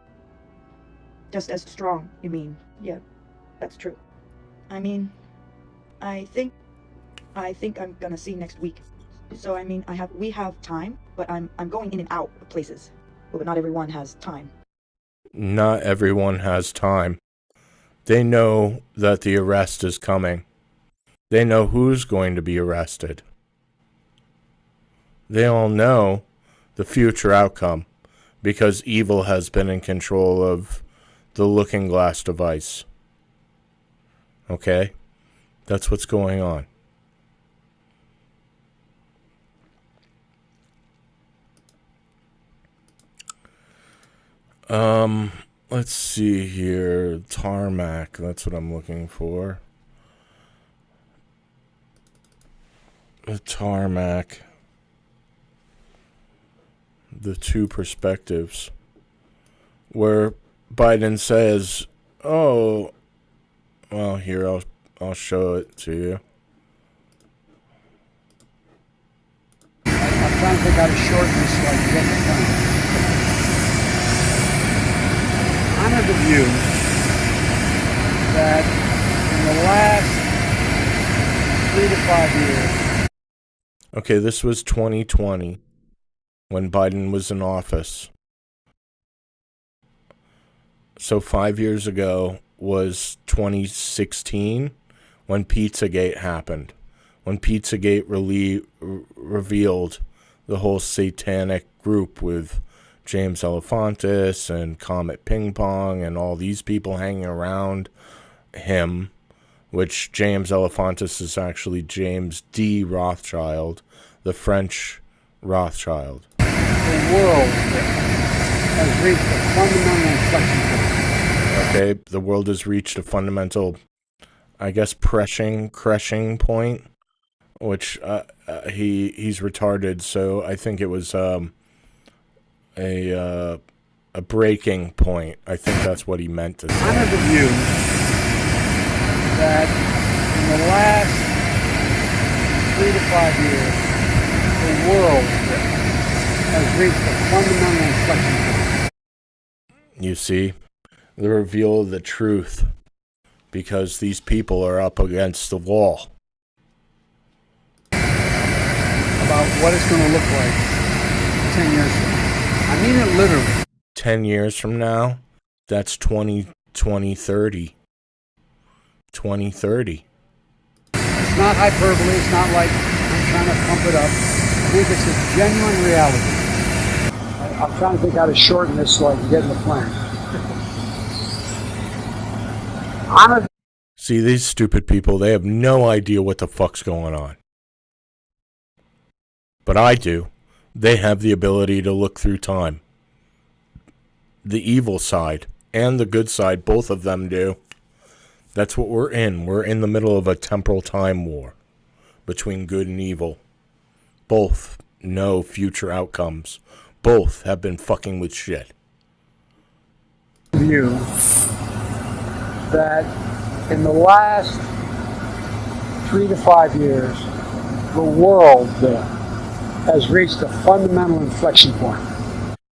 just as strong, you mean. Yeah, that's true. I mean, I think I'm gonna see next week. So I mean, we have time, but I'm going in and out of places. But not everyone has time. Not everyone has time. They know that the arrest is coming. They know who's going to be arrested. They all know the future outcome because evil has been in control of the looking glass device. Okay? That's what's going on. Let's see here. Tarmac, that's what I'm looking for. The tarmac. The two perspectives. Where Biden says, oh, well, here, I'll show it to you. I'm trying to think how to shorten this so I can get the point. I'm of the view that in the last 3 to 5 years... Okay, this was 2020 when Biden was in office. So 5 years ago was 2016 when Pizzagate happened. When Pizzagate revealed the whole satanic group with James Elefantis and Comet Ping Pong and all these people hanging around him, which James Elefantis is actually James D. Rothschild, the French Rothschild. The world has reached a fundamental inflection point. Okay, the world has reached a fundamental, I guess, crushing point, which he's retarded, so I think it was a breaking point. I think that's what he meant to say. I'm of the view that in the last 3 to 5 years, the world has reached a fundamental inflection point. You see, the reveal of the truth, because these people are up against the wall. About what it's going to look like 10 years from now. I mean it literally. 10 years from now, that's 2030. 2030. It's not hyperbole. It's not like I'm trying to pump it up. I think it's a genuine reality. I'm trying to think how to shorten this so I can get in the plan. See, these stupid people, they have no idea what the fuck's going on. But I do. They have the ability to look through time. The evil side and the good side, both of them do. That's what we're in. We're in the middle of a temporal time war between good and evil. Both know future outcomes. Both have been fucking with shit. View that in the last 3 to 5 years, the world has reached a fundamental inflection point.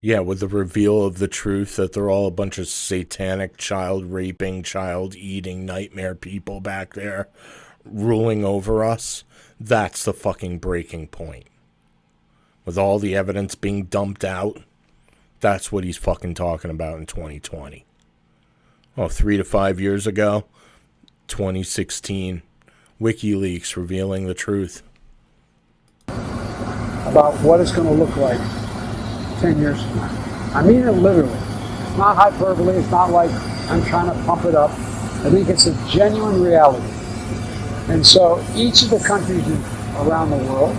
Yeah, with the reveal of the truth that they're all a bunch of satanic, child-raping, child-eating nightmare people back there ruling over us. That's the fucking breaking point. With all the evidence being dumped out, that's what he's fucking talking about in 2020. Oh, 3 to 5 years ago, 2016, WikiLeaks revealing the truth. About what it's going to look like 10 years from now. I mean it literally. It's not hyperbole. It's not like I'm trying to pump it up. I think it's a genuine reality. And so each of the countries around the world...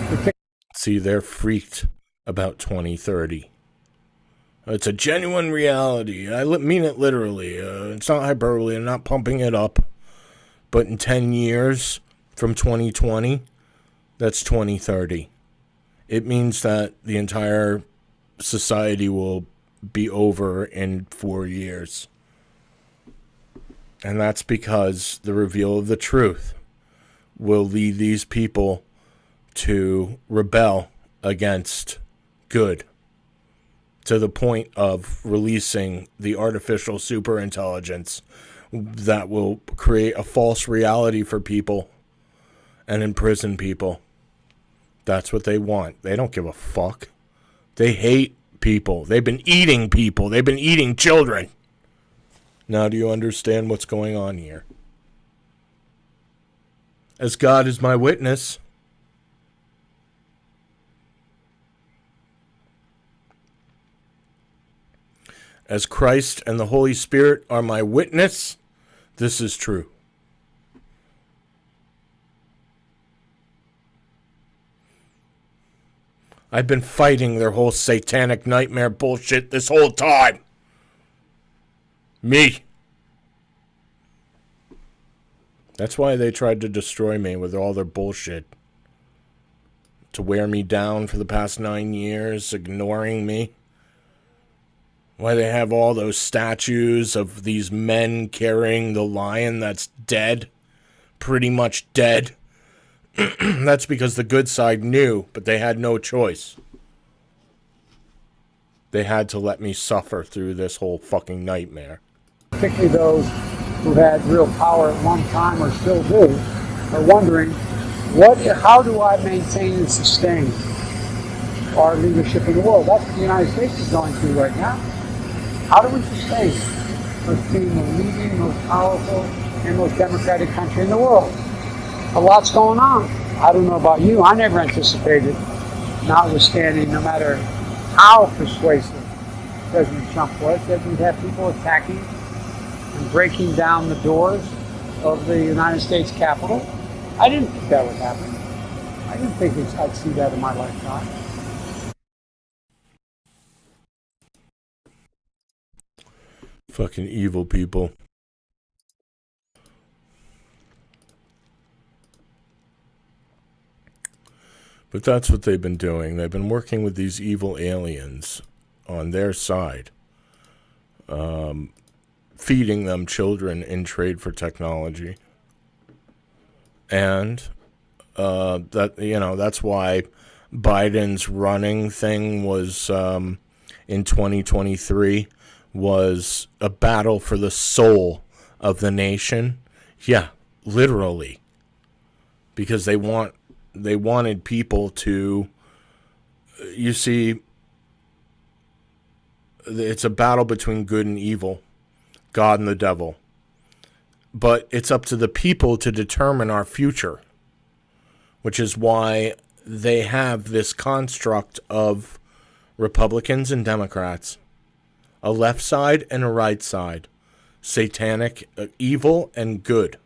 See, they're freaked about 2030. It's a genuine reality. I mean it literally. It's not hyperbole. I'm not pumping it up. But in 10 years from 2020, that's 2030. It means that the entire society will be over in 4 years. And that's because the reveal of the truth will lead these people to rebel against good, to the point of releasing the artificial superintelligence that will create a false reality for people and imprison people. That's what they want. They don't give a fuck. They hate people. They've been eating people. They've been eating children. Now do you understand what's going on here? As God is my witness, as Christ and the Holy Spirit are my witness, this is true. I've been fighting their whole satanic nightmare bullshit this whole time. Me. That's why they tried to destroy me with all their bullshit. To wear me down for the past 9 years, ignoring me. Why they have all those statues of these men carrying the lion that's dead. Pretty much dead. That's because the good side knew, but they had no choice. They had to let me suffer through this whole fucking nightmare. Particularly those who had real power at one time or still do are wondering, how do I maintain and sustain our leadership in the world? That's what the United States is going through right now. How do we sustain us being the leading, most powerful, and most democratic country in the world? A lot's going on. I don't know about you. I never anticipated, notwithstanding, no matter how persuasive President Trump was, that we'd have people attacking and breaking down the doors of the United States Capitol. I didn't think that would happen. I didn't think I'd see that in my lifetime. Fucking evil people. But that's what they've been doing. They've been working with these evil aliens on their side, feeding them children in trade for technology. And that's why Biden's running thing was in 2023 was a battle for the soul of the nation. Yeah, literally. Because they wanted people to, you see, it's a battle between good and evil, God and the devil. But it's up to the people to determine our future, which is why they have this construct of Republicans and Democrats, a left side and a right side, satanic, evil and good.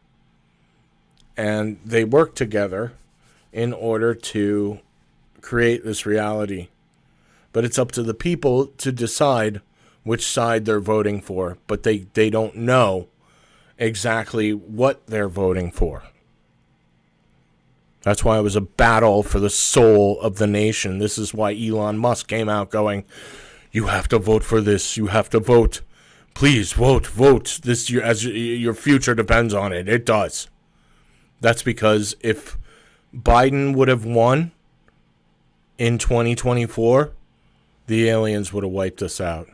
And they work together in order to create this reality. But it's up to the people to decide which side they're voting for. But they don't know exactly what they're voting for. That's why it was a battle for the soul of the nation. This is why Elon Musk came out going, you have to vote for this. You have to vote. Please vote. This your future depends on it. It does. That's because if Biden would have won in 2024, the aliens would have wiped us out.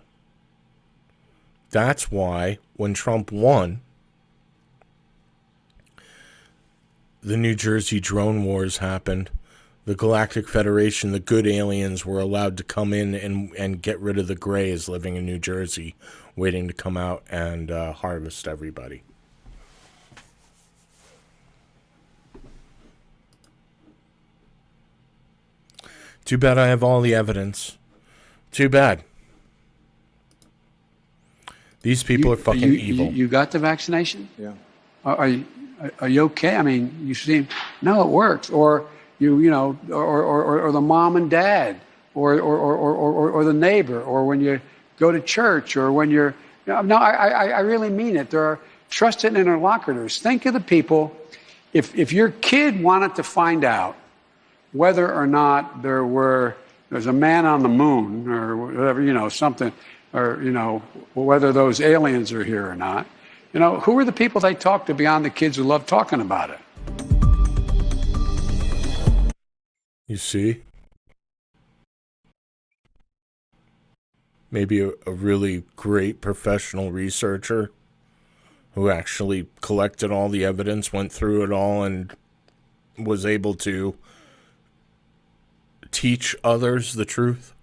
That's why when Trump won, the New Jersey drone wars happened. The Galactic Federation, the good aliens, were allowed to come in and get rid of the grays living in New Jersey, waiting to come out and harvest everybody. Too bad I have all the evidence. Too bad. These people are fucking evil. You got the vaccination? Yeah. Are you okay? I mean, you seem, no, it works. Or or the mom and dad, or the neighbor, or when you go to church, or when you're, no, I really mean it. There are trusted interlocutors. Think of the people. If your kid wanted to find out whether or not there's a man on the moon, or whatever, something, or, whether those aliens are here or not, who are the people they talk to beyond the kids who love talking about it? You see? Maybe a really great professional researcher who actually collected all the evidence, went through it all, and was able to teach others the truth.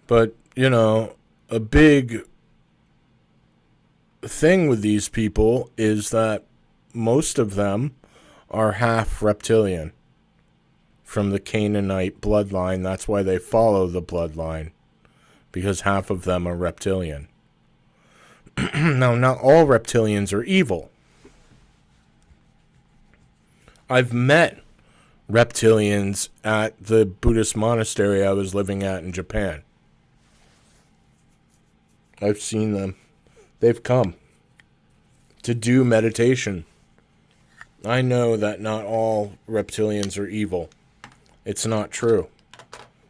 But, a big thing with these people is that most of them are half reptilian from the Canaanite bloodline. That's why they follow the bloodline, because half of them are reptilian. Now, not all reptilians are evil. I've met reptilians at the Buddhist monastery I was living at in Japan. I've seen them. They've come to do meditation. I know that not all reptilians are evil. It's not true.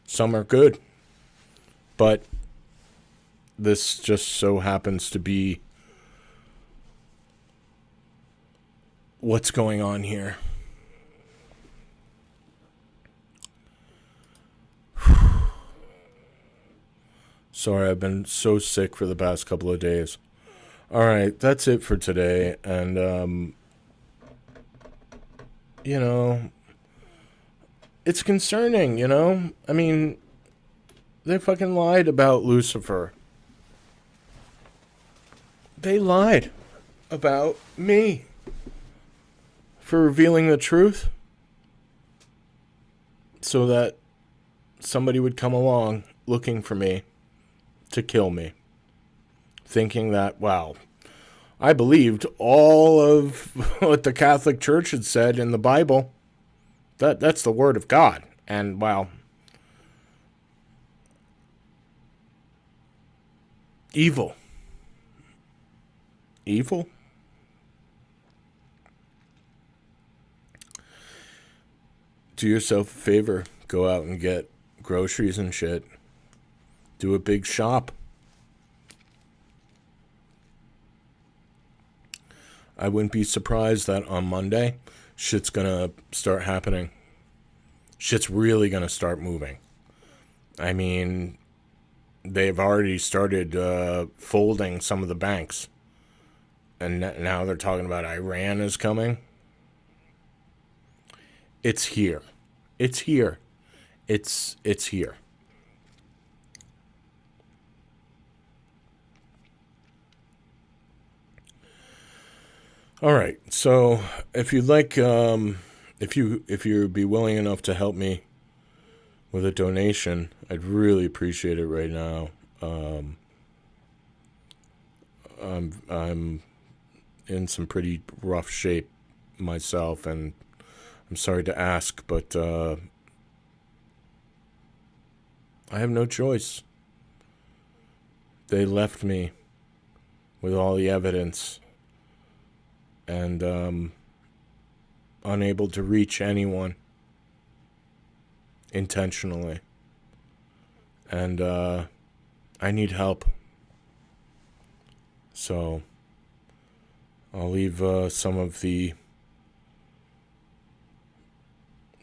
Some are good. But this just so happens to be what's going on here. Sorry, I've been so sick for the past couple of days. All right, that's it for today. And, it's concerning, I mean, they fucking lied about Lucifer. They lied about me for revealing the truth so that somebody would come along looking for me to kill me, thinking that, wow, I believed all of what the Catholic Church had said in the Bible. That's the Word of God. And, wow, evil. Evil? Do yourself a favor. Go out and get groceries and shit. Do a big shop. I wouldn't be surprised that on Monday, shit's gonna start happening. Shit's really gonna start moving. I mean, they've already started folding some of the banks. And now they're talking about Iran is coming. It's here. It's here. It's here. All right. So if you'd like, if you'd be willing enough to help me with a donation, I'd really appreciate it right now. I'm in some pretty rough shape myself, and I'm sorry to ask, but I have no choice. They left me with all the evidence and unable to reach anyone intentionally. And I need help. So I'll leave some of the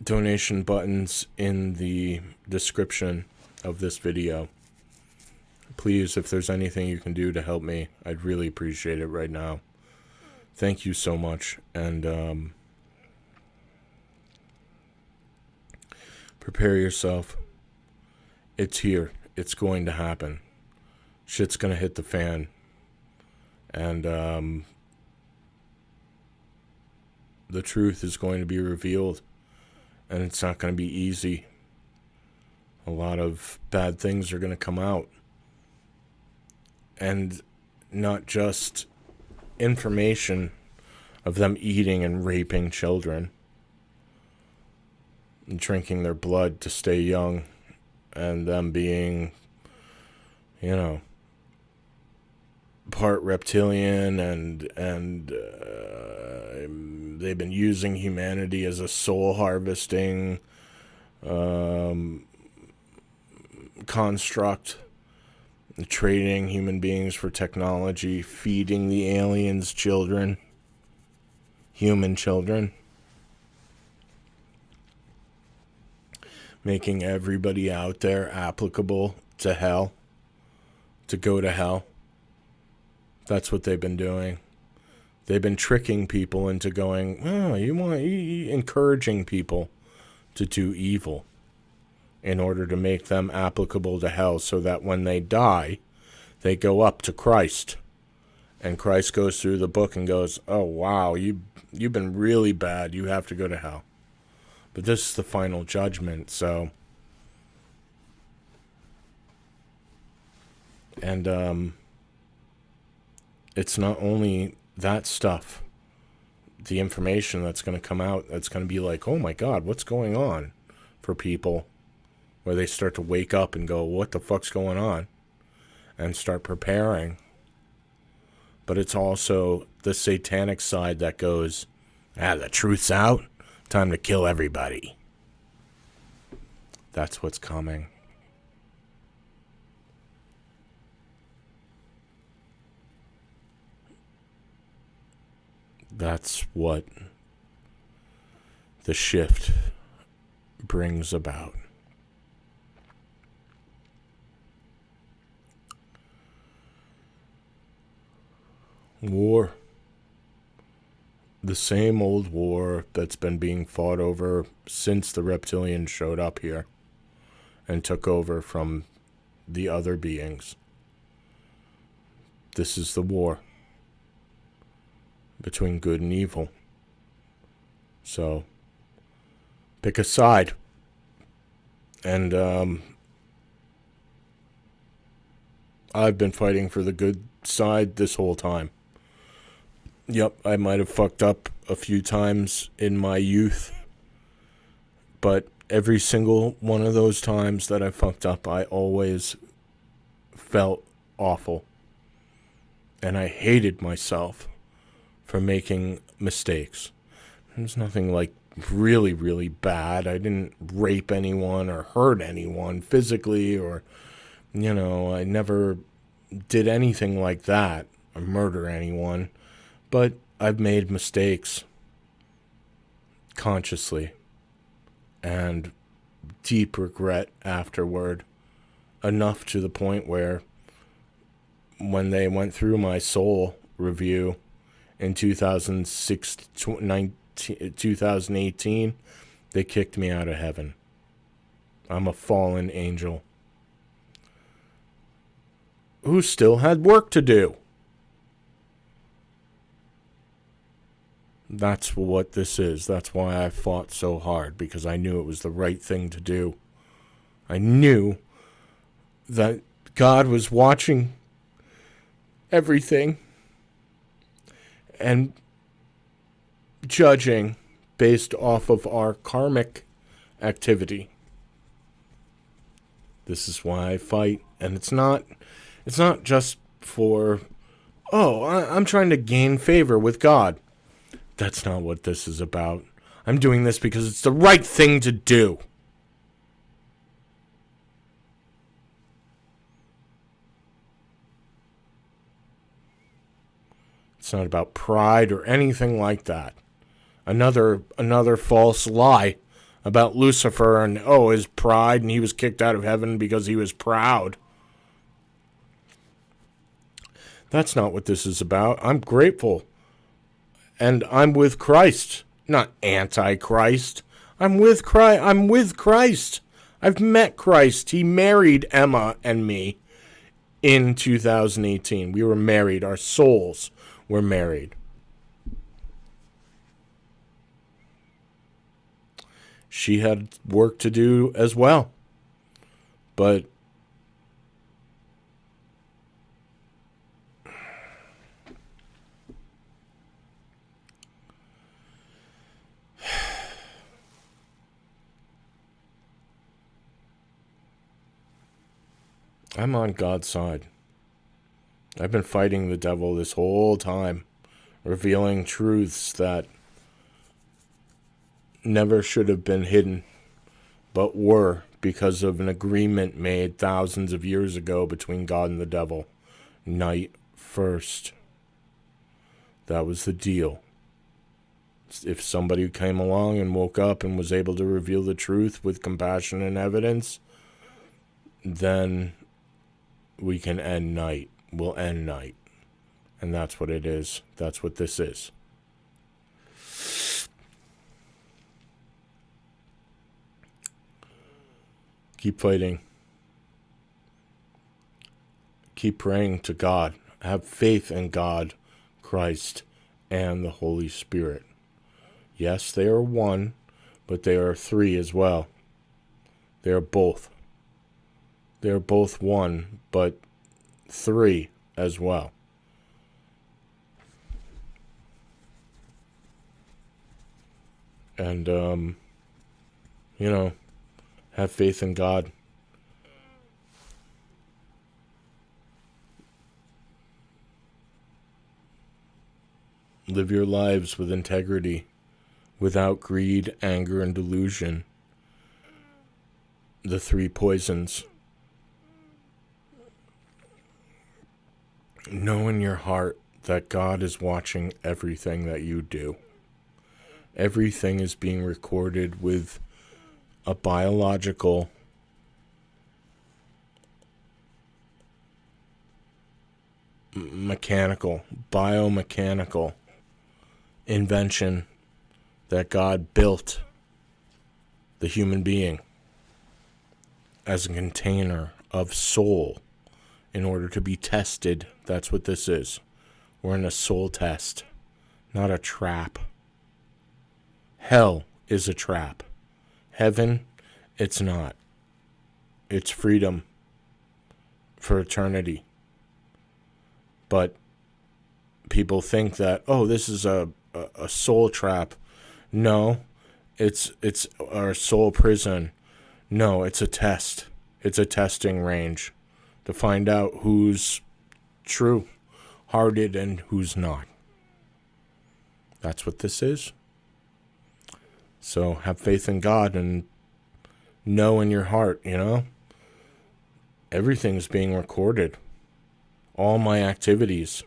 donation buttons in the description of this video. Please, if there's anything you can do to help me, I'd really appreciate it right now. Thank you so much, and prepare yourself. It's here. It's going to happen. Shit's gonna hit the fan. And the truth is going to be revealed. And it's not going to be easy. A lot of bad things are going to come out. And not just information of them eating and raping children. And drinking their blood to stay young. And them being, you know, part reptilian, and they've been using humanity as a soul harvesting construct, trading human beings for technology, feeding the aliens children, human children, making everybody out there applicable to hell, to go to hell. That's what they've been doing. They've been tricking people into going, oh, encouraging people to do evil in order to make them applicable to hell, so that when they die, they go up to Christ. And Christ goes through the book and goes, oh, wow, you've been really bad. You have to go to hell. But this is the final judgment, so. And it's not only that stuff, the information that's going to come out, that's going to be like, oh my God, what's going on for people, where they start to wake up and go, what the fuck's going on, and start preparing. But it's also the satanic side that goes, the truth's out, time to kill everybody. That's what's coming. That's what the shift brings about. War. The same old war that's been being fought over since the reptilians showed up here and took over from the other beings. This is the war between good and evil. So, pick a side. And I've been fighting for the good side this whole time. Yep, I might have fucked up a few times in my youth, but every single one of those times that I fucked up, I always felt awful. And I hated myself for making mistakes. There's nothing like really, really bad. I didn't rape anyone or hurt anyone physically, or, you know, I never did anything like that or murder anyone. But I've made mistakes consciously and deep regret afterward, enough to the point where when they went through my soul review in 2018, they kicked me out of heaven. I'm a fallen angel who still had work to do. That's what this is. That's why I fought so hard, because I knew it was the right thing to do. I knew that God was watching everything and judging based off of our karmic activity. This is why I fight, and it's not just for, I'm trying to gain favor with God. That's not what this is about. I'm doing this because it's the right thing to do. It's It's not about pride or anything like that. Another false lie about Lucifer and, his pride, and he was kicked out of heaven because he was proud. That's not what this is about. I'm grateful. And I'm with Christ, not anti-Christ. I'm with Christ. I've met Christ. He married Emma and me in 2018. We were married. Our souls were married. She had work to do as well. But I'm on God's side. I've been fighting the devil this whole time, revealing truths that never should have been hidden, but were because of an agreement made thousands of years ago between God and the devil. Night first. That was the deal. If somebody came along and woke up and was able to reveal the truth with compassion and evidence, then we can end night. We'll end night. And that's what it is. That's what this is. Keep fighting. Keep praying to God. Have faith in God, Christ, and the Holy Spirit. Yes, they are one, but they are three as well. They are both. They are both one, but three as well. And, have faith in God. Live your lives with integrity, without greed, anger, and delusion. The three poisons. Know in your heart that God is watching everything that you do. Everything is being recorded with a biological biomechanical invention that God built the human being as a container of soul in order to be tested. That's what this is. We're in a soul test, not a trap. Hell is a trap. Heaven, it's not. It's freedom for eternity. But people think that, this is a soul trap. No, it's our soul prison. No, it's a test. It's a testing range to find out who's true-hearted and who's not. That's what this is. So have faith in God and know in your heart, everything's being recorded. All my activities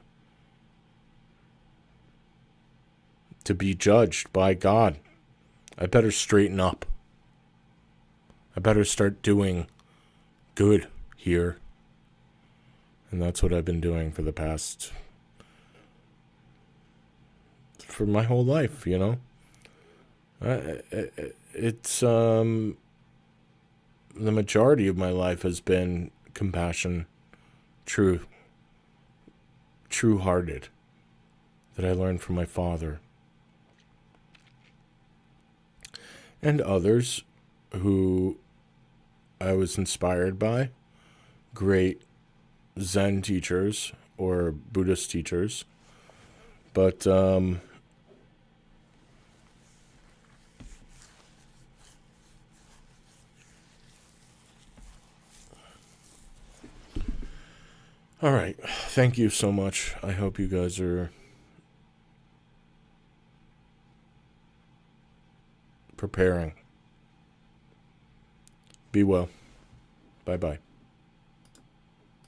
to be judged by God. I better straighten up. I better start doing good here. And that's what I've been doing for my whole life, It's, the majority of my life has been compassion, true-hearted, that I learned from my father. And others who I was inspired by, great Zen teachers or Buddhist teachers. But, all right. Thank you so much. I hope you guys are preparing. Be well. Bye-bye.